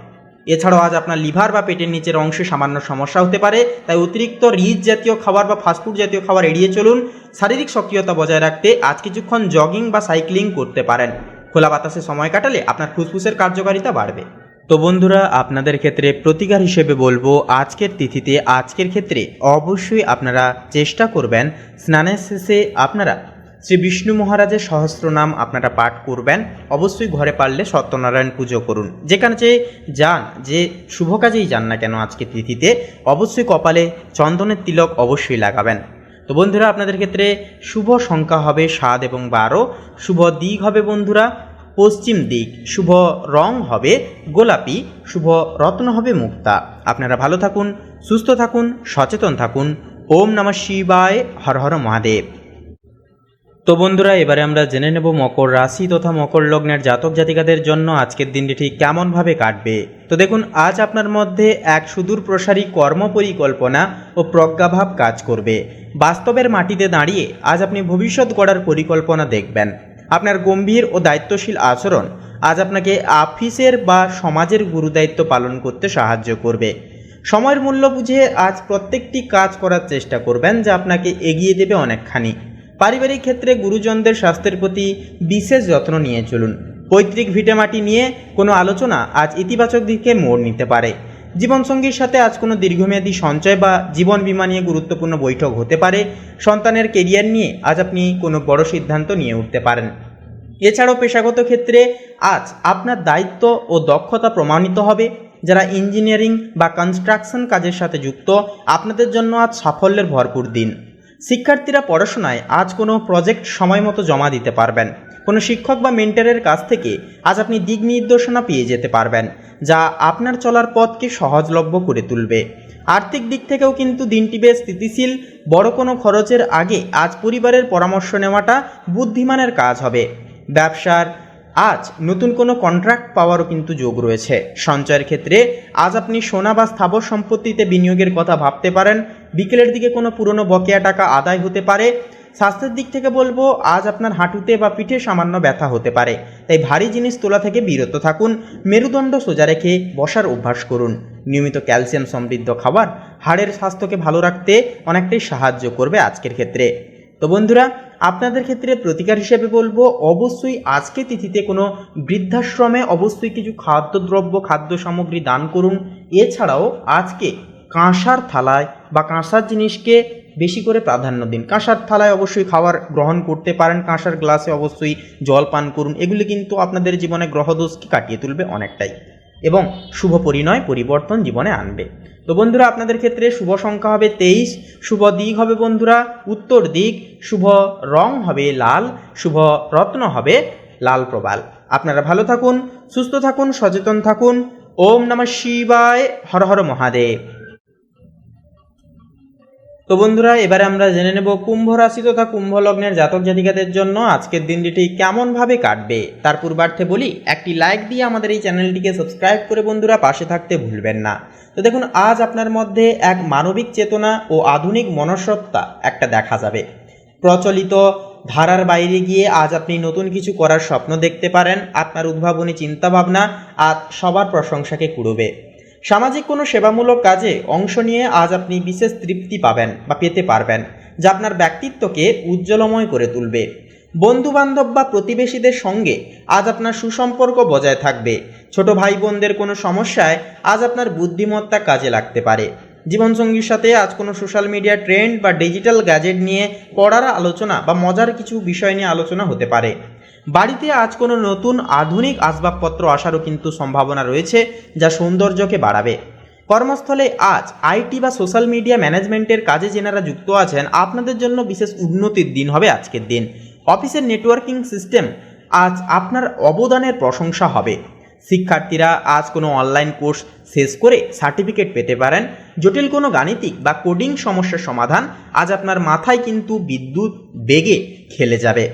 এছাড়াও আজ আপনার লিভার বা পেটের নিচের অংশে সামান্য সমস্যা হতে পারে, তাই অতিরিক্ত রিচ জাতীয় খাবার বা ফাস্টফুড জাতীয় খাবার এড়িয়ে চলুন। শারীরিক সক্রিয়তা বজায় রাখতে আজ কিছুক্ষণ জগিং বা সাইক্লিং করতে পারেন। খোলা বাতাসে সময় কাটালে আপনার ফুসফুসের কার্যকারিতা বাড়বে। তো বন্ধুরা, আপনাদের ক্ষেত্রে প্রতিকার হিসেবে আজকের তিথিতে আজকের ক্ষেত্রে অবশ্যই আপনারা চেষ্টা করবেন স্নানের শেষে আপনারা শ্রী বিষ্ণু মহারাজের সহস্রনাম আপনারা পাঠ করবেন। অবশ্যই ঘরে পারলে সত্যনারায়ণ পুজো করুন। যেখানে যান, যে শুভ কাজেই যান না কেন আজকের তিথিতে অবশ্যই কপালে চন্দনের তিলক অবশ্যই লাগাবেন। তো বন্ধুরা, আপনাদের ক্ষেত্রে শুভ সংখ্যা হবে 7 এবং 12, শুভ দিক হবে বন্ধুরা পশ্চিম দিক, শুভ রং হবে গোলাপি, শুভ রত্ন হবে মুক্তা। আপনারা ভালো থাকুন, সুস্থ থাকুন, সচেতন থাকুন। ওম নমঃ শিবায়, হর হর মহাদেব। তো বন্ধুরা, এবারে আমরা জেনে নেব মকর রাশি তথা মকর লগ্নের জাতক জাতিকাদের জন্য আজকের দিনটি ঠিক কেমনভাবে কাটবে। তো দেখুন, আজ আপনার মধ্যে এক সুদূর প্রসারী কর্ম পরিকল্পনা ও প্রজ্ঞাভাব কাজ করবে। বাস্তবের মাটিতে দাঁড়িয়ে আজ আপনি ভবিষ্যৎ গড়ার পরিকল্পনা দেখবেন। আপনার গম্ভীর ও দায়িত্বশীল আচরণ আজ আপনাকে অফিসের বা সমাজের গুরুদায়িত্ব পালন করতে সাহায্য করবে। সময়ের মূল্য বুঝে আজ প্রত্যেকটি কাজ করার চেষ্টা করবেন, যা আপনাকে এগিয়ে দেবে অনেকখানি। পারিবারিক ক্ষেত্রে গুরুজনদের স্বাস্থ্যের প্রতি বিশেষ যত্ন নিয়ে চলুন। পৈতৃক ভিটেমাটি নিয়ে কোনো আলোচনা আজ ইতিবাচক দিকে মোড় নিতে পারে। জীবনসঙ্গীর সাথে আজ কোনো দীর্ঘমেয়াদী সঞ্চয় বা জীবন বীমা নিয়ে গুরুত্বপূর্ণ বৈঠক হতে পারে। সন্তানের কেরিয়ার নিয়ে আজ আপনি কোনো বড় সিদ্ধান্ত নিয়ে উঠতে পারেন। এছাড়াও পেশাগত ক্ষেত্রে আজ আপনার দায়িত্ব ও দক্ষতা প্রমাণিত হবে। যারা ইঞ্জিনিয়ারিং বা কনস্ট্রাকশন কাজের সাথে যুক্ত, আপনাদের জন্য আজ সাফল্যের ভরপুর দিন। শিক্ষার্থীরা পড়াশোনায় আজ কোনো প্রজেক্ট সময় মতো জমা দিতে পারবেন। কোনো শিক্ষক বা মেন্টরের কাছ থেকে আজ আপনি দিক নির্দেশনা পেয়ে যেতে পারবেন, যা আপনার চলার পথকে সহজলভ্য করে তুলবে। আর্থিক দিক থেকেও কিন্তু দিনটি বেশ স্থিতিশীল। বড় কোনো খরচের আগে আজ পরিবারের পরামর্শ নেওয়াটা বুদ্ধিমানের কাজ হবে। ব্যবসার আজ নতুন কোনো কন্ট্রাক্ট পাওয়ারও কিন্তু যোগ রয়েছে। সঞ্চয়ের ক্ষেত্রে আজ আপনি সোনা বা স্থাবর সম্পত্তিতে বিনিয়োগের কথা ভাবতে পারেন। বিকেলের দিকে কোনো পুরনো বকেয়া টাকা আদায় হতে পারে। স্বাস্থ্যের দিক থেকে বলবো, আজ আপনার হাঁটুতে বা পিঠে সামান্য ব্যথা হতে পারে, তাই ভারী জিনিস তোলা থেকে বিরত থাকুন। মেরুদণ্ড সোজা রেখে বসার অভ্যাস করুন। নিয়মিত ক্যালসিয়াম সমৃদ্ধ খাবার হাড়ের স্বাস্থ্যকে ভালো রাখতে অনেকটাই সাহায্য করবে আজকের ক্ষেত্রে। তো বন্ধুরা, আপনাদের ক্ষেত্রে প্রতিকার হিসেবে বলবো, অবশ্যই আজকে তিথিতে কোনো বৃদ্ধাশ্রমে অবশ্যই কিছু খাদ্যদ্রব্য খাদ্য সামগ্রী দান করুন। এছাড়াও আজকে কাঁসার থালায় বা কাঁসার জিনিসকে বেশি করে প্রাধান্য দিন। কাঁসার থালায় অবশ্যই খাবার গ্রহণ করতে পারেন, কাঁসার গ্লাসে অবশ্যই জল পান করুন। এগুলি কিন্তু আপনাদের জীবনে গ্রহদোষকে কাটিয়ে তুলবে অনেকটাই এবং শুভ পরিণয় পরিবর্তন জীবনে আনবে। তো বন্ধুরা, আপনাদের ক্ষেত্রে শুভ সংখ্যা হবে 23, শুভ দিক হবে বন্ধুরা উত্তর দিক, শুভ রং হবে লাল, শুভ রত্ন হবে লাল প্রবাল। আপনারা ভালো থাকুন, সুস্থ থাকুন, সচেতন থাকুন। ওম নমঃ শিবায়, হর হর মহাদেব। তো বন্ধুরা, এবারে আমরা জেনে নেব কুম্ভ রাশি তথা কুম্ভ লগ্নের জাতক জাতিকাদের জন্য আজকের দিনটি কেমনভাবে কাটবে। তার পূর্বার্থে বলি, একটি লাইক দিয়ে আমাদের এই চ্যানেলটিকে সাবস্ক্রাইব করে বন্ধুরা পাশে থাকতে ভুলবেন না। তো দেখুন, আজ আপনার মধ্যে এক মানবিক চেতনা ও আধুনিক মনসত্ত্বা একটা দেখা যাবে। প্রচলিত ধারার বাইরে গিয়ে আজ আপনি নতুন কিছু করার স্বপ্ন দেখতে পারেন। আপনার উদ্ভাবনী চিন্তাভাবনা আজ সবার প্রশংসাকে কুড়বে। সামাজিক কোনো সেবামূলক কাজে অংশ নিয়ে আজ আপনি বিশেষ তৃপ্তি পাবেন বা পেতে পারবেন, যা আপনার ব্যক্তিত্বকে উজ্জ্বলময় করে তুলবে। বন্ধুবান্ধব বা প্রতিবেশীদের সঙ্গে আজ আপনার সুসম্পর্ক বজায় থাকবে। ছোট ভাই বোনদের কোনো সমস্যায় আজ আপনার বুদ্ধিমত্তা কাজে লাগতে পারে। জীবনসঙ্গীর সাথে আজ কোনো সোশ্যাল মিডিয়া ট্রেন্ড বা ডিজিটাল গ্যাজেট নিয়ে পড়ার আলোচনা বা মজার কিছু বিষয় নিয়ে আলোচনা হতে পারে। বাড়িতে আজ কোনো নতুন আধুনিক আসবাবপত্র আসারও কিন্তু সম্ভাবনা রয়েছে, যা সৌন্দর্যকে বাড়াবে। কর্মস্থলে আজ আইটি বা সোশ্যাল মিডিয়া ম্যানেজমেন্টের কাজে যেনারা যুক্ত আছেন, আপনাদের জন্য বিশেষ উন্নতির দিন হবে আজকের দিন। অফিসের নেটওয়ার্কিং সিস্টেম আজ আপনার অবদানের প্রশংসা হবে। শিক্ষার্থীরা আজ কোনো অনলাইন কোর্স শেষ করে সার্টিফিকেট পেতে পারেন। জটিল কোনো গাণিতিক বা কোডিং সমস্যার সমাধান আজ আপনার মাথায় কিন্তু বিদ্যুৎ বেগে খেলে যাবে।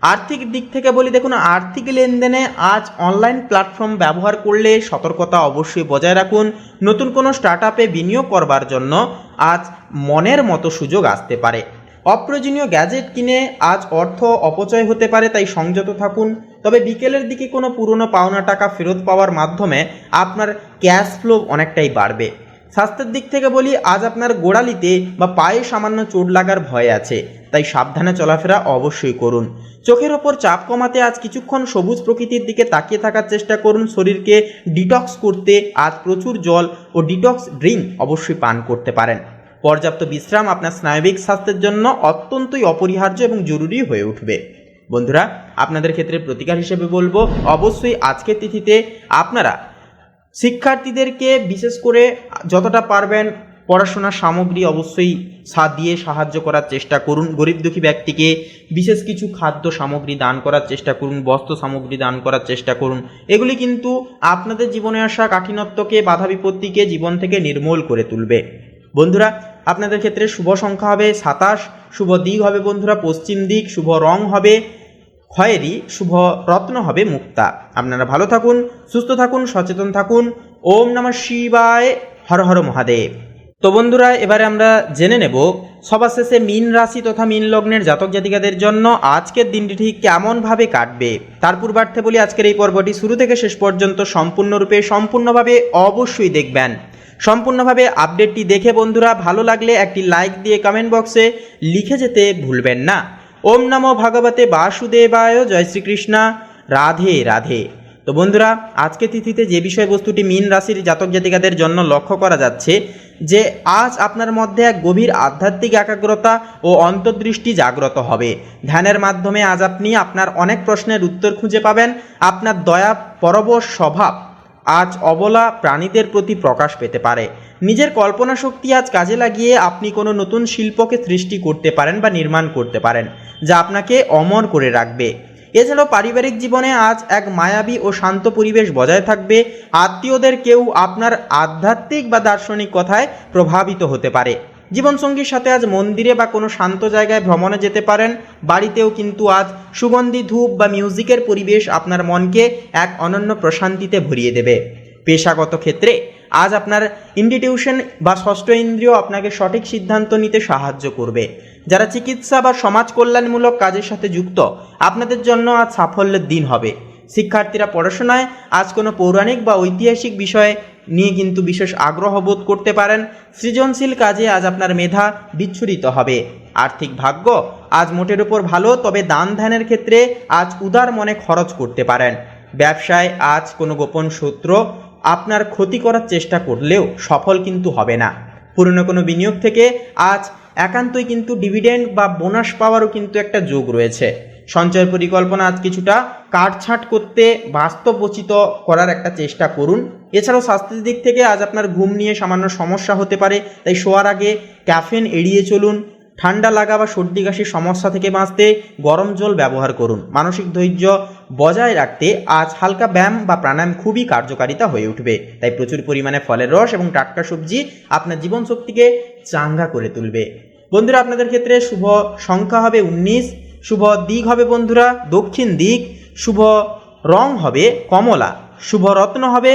আর্থিক দিক থেকে বলি, দেখুন, আর্থিক লেনদেনে আজ অনলাইন প্ল্যাটফর্ম ব্যবহার করলে সতর্কতা অবশ্যই বজায় রাখুন। নতুন কোনো স্টার্টআপে বিনিয়োগ করবার জন্য আজ মনের মতো সুযোগ আসতে পারে। অপ্রয়োজনীয় গ্যাজেট কিনে আজ অর্থ অপচয় হতে পারে, তাই সংযত থাকুন। তবে বিকেলের দিকে কোনো পুরনো পাওনা টাকা ফেরত পাওয়ার মাধ্যমে আপনার ক্যাশ ফ্লো অনেকটাই বাড়বে। স্বাস্থ্যের দিক থেকে বলি, আজ আপনার গোড়ালিতে বা পায়ে সামান্য চোট লাগার ভয় আছে, তাই সাবধানে চলাফেরা অবশ্যই করুন। চোখের ওপর চাপ কমাতে আজ কিছুক্ষণ সবুজ প্রকৃতির দিকে তাকিয়ে থাকার চেষ্টা করুন। শরীরকে ডিটক্স করতে আজ প্রচুর জল ও ডিটক্স ড্রিঙ্ক অবশ্যই পান করতে পারেন। পর্যাপ্ত বিশ্রাম আপনার স্নায়বিক স্বাস্থ্যের জন্য অত্যন্তই অপরিহার্য এবং জরুরি হয়ে উঠবে। বন্ধুরা, আপনাদের ক্ষেত্রে প্রতিকার হিসেবে বলবো, অবশ্যই আজকের তিথিতে আপনারা শিক্ষার্থীদেরকে বিশেষ করে যতটা পারবেন পড়াশোনার সামগ্রী অবশ্যই দিয়ে সাহায্য করার চেষ্টা করুন। গরিব দুঃখী ব্যক্তিকে বিশেষ কিছু খাদ্য সামগ্রী দান করার চেষ্টা করুন, বস্ত্র সামগ্রী দান করার চেষ্টা করুন। এগুলি কিন্তু আপনাদের জীবনে আসা কাঠিন্যকে, বাধা বিপত্তিকে জীবন থেকে নির্মূল করে তুলবে। বন্ধুরা, আপনাদের ক্ষেত্রে শুভ সংখ্যা হবে 27, শুভ দিক হবে বন্ধুরা পশ্চিম দিক, শুভ রং হবে খয়েরি, শুভ রত্ন হবে মুক্তা। আপনারা ভালো থাকুন, সুস্থ থাকুন, সচেতন থাকুন। ওম নমঃ শিবায়, হর হর মহাদেব। তো বন্ধুরা, এবারে আমরা জেনে নেব সবার শেষে মীন রাশি তথা মীন লগ্নের জাতক জাতিকাদের জন্য আজকের দিনটি ঠিক কেমনভাবে কাটবে। তার পূর্বার্থে বলি, আজকের এই পর্বটি শুরু থেকে শেষ পর্যন্ত সম্পূর্ণভাবে অবশ্যই দেখবেন। সম্পূর্ণভাবে আপডেটটি দেখে বন্ধুরা ভালো লাগলে একটি লাইক দিয়ে কমেন্ট বক্সে লিখে যেতে ভুলবেন না। ওম নমো ভগবতে বাসুদেবায়, জয় শ্রীকৃষ্ণ, রাধে রাধে। তো বন্ধুরা, আজকে তিথিতে যে বিষয়বস্তুটি মীন রাশির জাতক জাতিকাদের জন্য লক্ষ্য করা যাচ্ছে যে আজ আপনার মধ্যে এক গভীর আধ্যাত্মিক একাগ্রতা ও অন্তর্দৃষ্টি জাগ্রত হবে। ধ্যানের মাধ্যমে আজ আপনি আপনার অনেক প্রশ্নের উত্তর খুঁজে পাবেন। আপনার দয়া পরবশ স্বভাব আজ অবলা প্রাণীদের প্রতি প্রকাশ পেতে পারে। নিজের কল্পনা শক্তি আজ কাজে লাগিয়ে আপনি কোনো নতুন শিল্পকে সৃষ্টি করতে পারেন বা নির্মাণ করতে পারেন, যা আপনাকে অমর করে রাখবে। এছাড়াও পারিবারিক জীবনে আজ এক মায়াবী ও শান্ত পরিবেশ বজায় থাকবে। আত্মীয়দের কেউ আপনার আধ্যাত্মিক বা দার্শনিক কথায় প্রভাবিত হতে পারে। জীবনসঙ্গীর সাথে আজ মন্দিরে বা কোনো শান্ত জায়গায় ভ্রমণে যেতে পারেন। বাড়িতেও কিন্তু আজ সুগন্ধি ধূপ বা মিউজিকের পরিবেশ আপনার মনকে এক অনন্য প্রশান্তিতে ভরিয়ে দেবে। পেশাগত ক্ষেত্রে আজ আপনার ইনটিটিউশন বা ষষ্ঠ ইন্দ্রিয় আপনাকে সঠিক সিদ্ধান্ত নিতে সাহায্য করবে। যারা চিকিৎসা বা সমাজ কল্যাণমূলক কাজের সাথে যুক্ত, আপনাদের জন্য আজ সাফল্যের দিন হবে। শিক্ষার্থীরা পড়াশোনায় আজ কোনো পৌরাণিক বা ঐতিহাসিক বিষয় নিয়ে কিন্তু বিশেষ আগ্রহ বোধ করতে পারেন। সৃজনশীল কাজে আজ আপনার মেধা বিচ্ছুরিত হবে। আর্থিক ভাগ্য আজ মোটের উপর ভালো, তবে দান ধ্যানের ক্ষেত্রে আজ উদার মনে খরচ করতে পারেন। ব্যবসায় আজ কোনো গোপন শত্রু আপনার ক্ষতি করার চেষ্টা করলেও সফল কিন্তু হবে না। পুরনো কোনো বিনিয়োগ থেকে আজ একান্তই কিন্তু ডিভিডেন্ড বা বোনাস পাওয়ারও কিন্তু একটা যোগ রয়েছে। সঞ্চয় পরিকল্পনা আজ কিছুটা কাটছাঁট করতে বাস্তবোচিত করার একটা চেষ্টা করুন। এছাড়াও স্বাস্থ্যের দিক থেকে আজ আপনার ঘুম নিয়ে সামান্য সমস্যা হতে পারে, তাই শোয়ার আগে ক্যাফেন এড়িয়ে চলুন। ঠান্ডা লাগা বা সর্দি কাশির সমস্যা থেকে বাঁচতে গরম জল ব্যবহার করুন। মানসিক ধৈর্য বজায় রাখতে আজ হালকা ব্যায়াম বা প্রাণায়াম খুবই কার্যকারিতা হয়ে উঠবে। তাই প্রচুর পরিমাণে ফলের রস এবং টাটকা সবজি আপনার জীবনশক্তিকে চাঙ্গা করে তুলবে। বন্ধুরা, আপনাদের ক্ষেত্রে শুভ সংখ্যা হবে 19, শুভ দিক হবে বন্ধুরা দক্ষিণ দিক, শুভ রং হবে কমলা, শুভ রত্ন হবে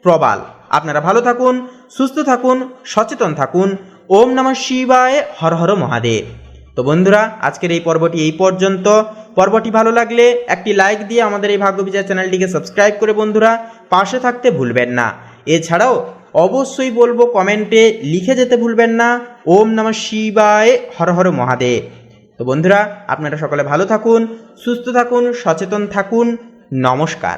প্রবাল। আপনারা ভালো থাকুন, সুস্থ থাকুন, সচেতন থাকুন। ওম নমঃ শিবায়, হর হর মহাদেব। তো বন্ধুরা, আজকের এই পর্বটি এই পর্যন্ত। পর্বটি ভালো লাগলে একটি লাইক দিয়ে আমাদের এই ভাগ্যবিচার চ্যানেলটিকে সাবস্ক্রাইব করে বন্ধুরা পাশে থাকতে ভুলবেন না। এছাড়াও অবশ্যই বলবো কমেন্টে লিখে যেতে ভুলবেন না ওম নমঃ শিবায়, হর হর মহাদেব। তো বন্ধুরা, আপনারা সকলে ভালো থাকুন, সুস্থ থাকুন, সচেতন থাকুন। নমস্কার।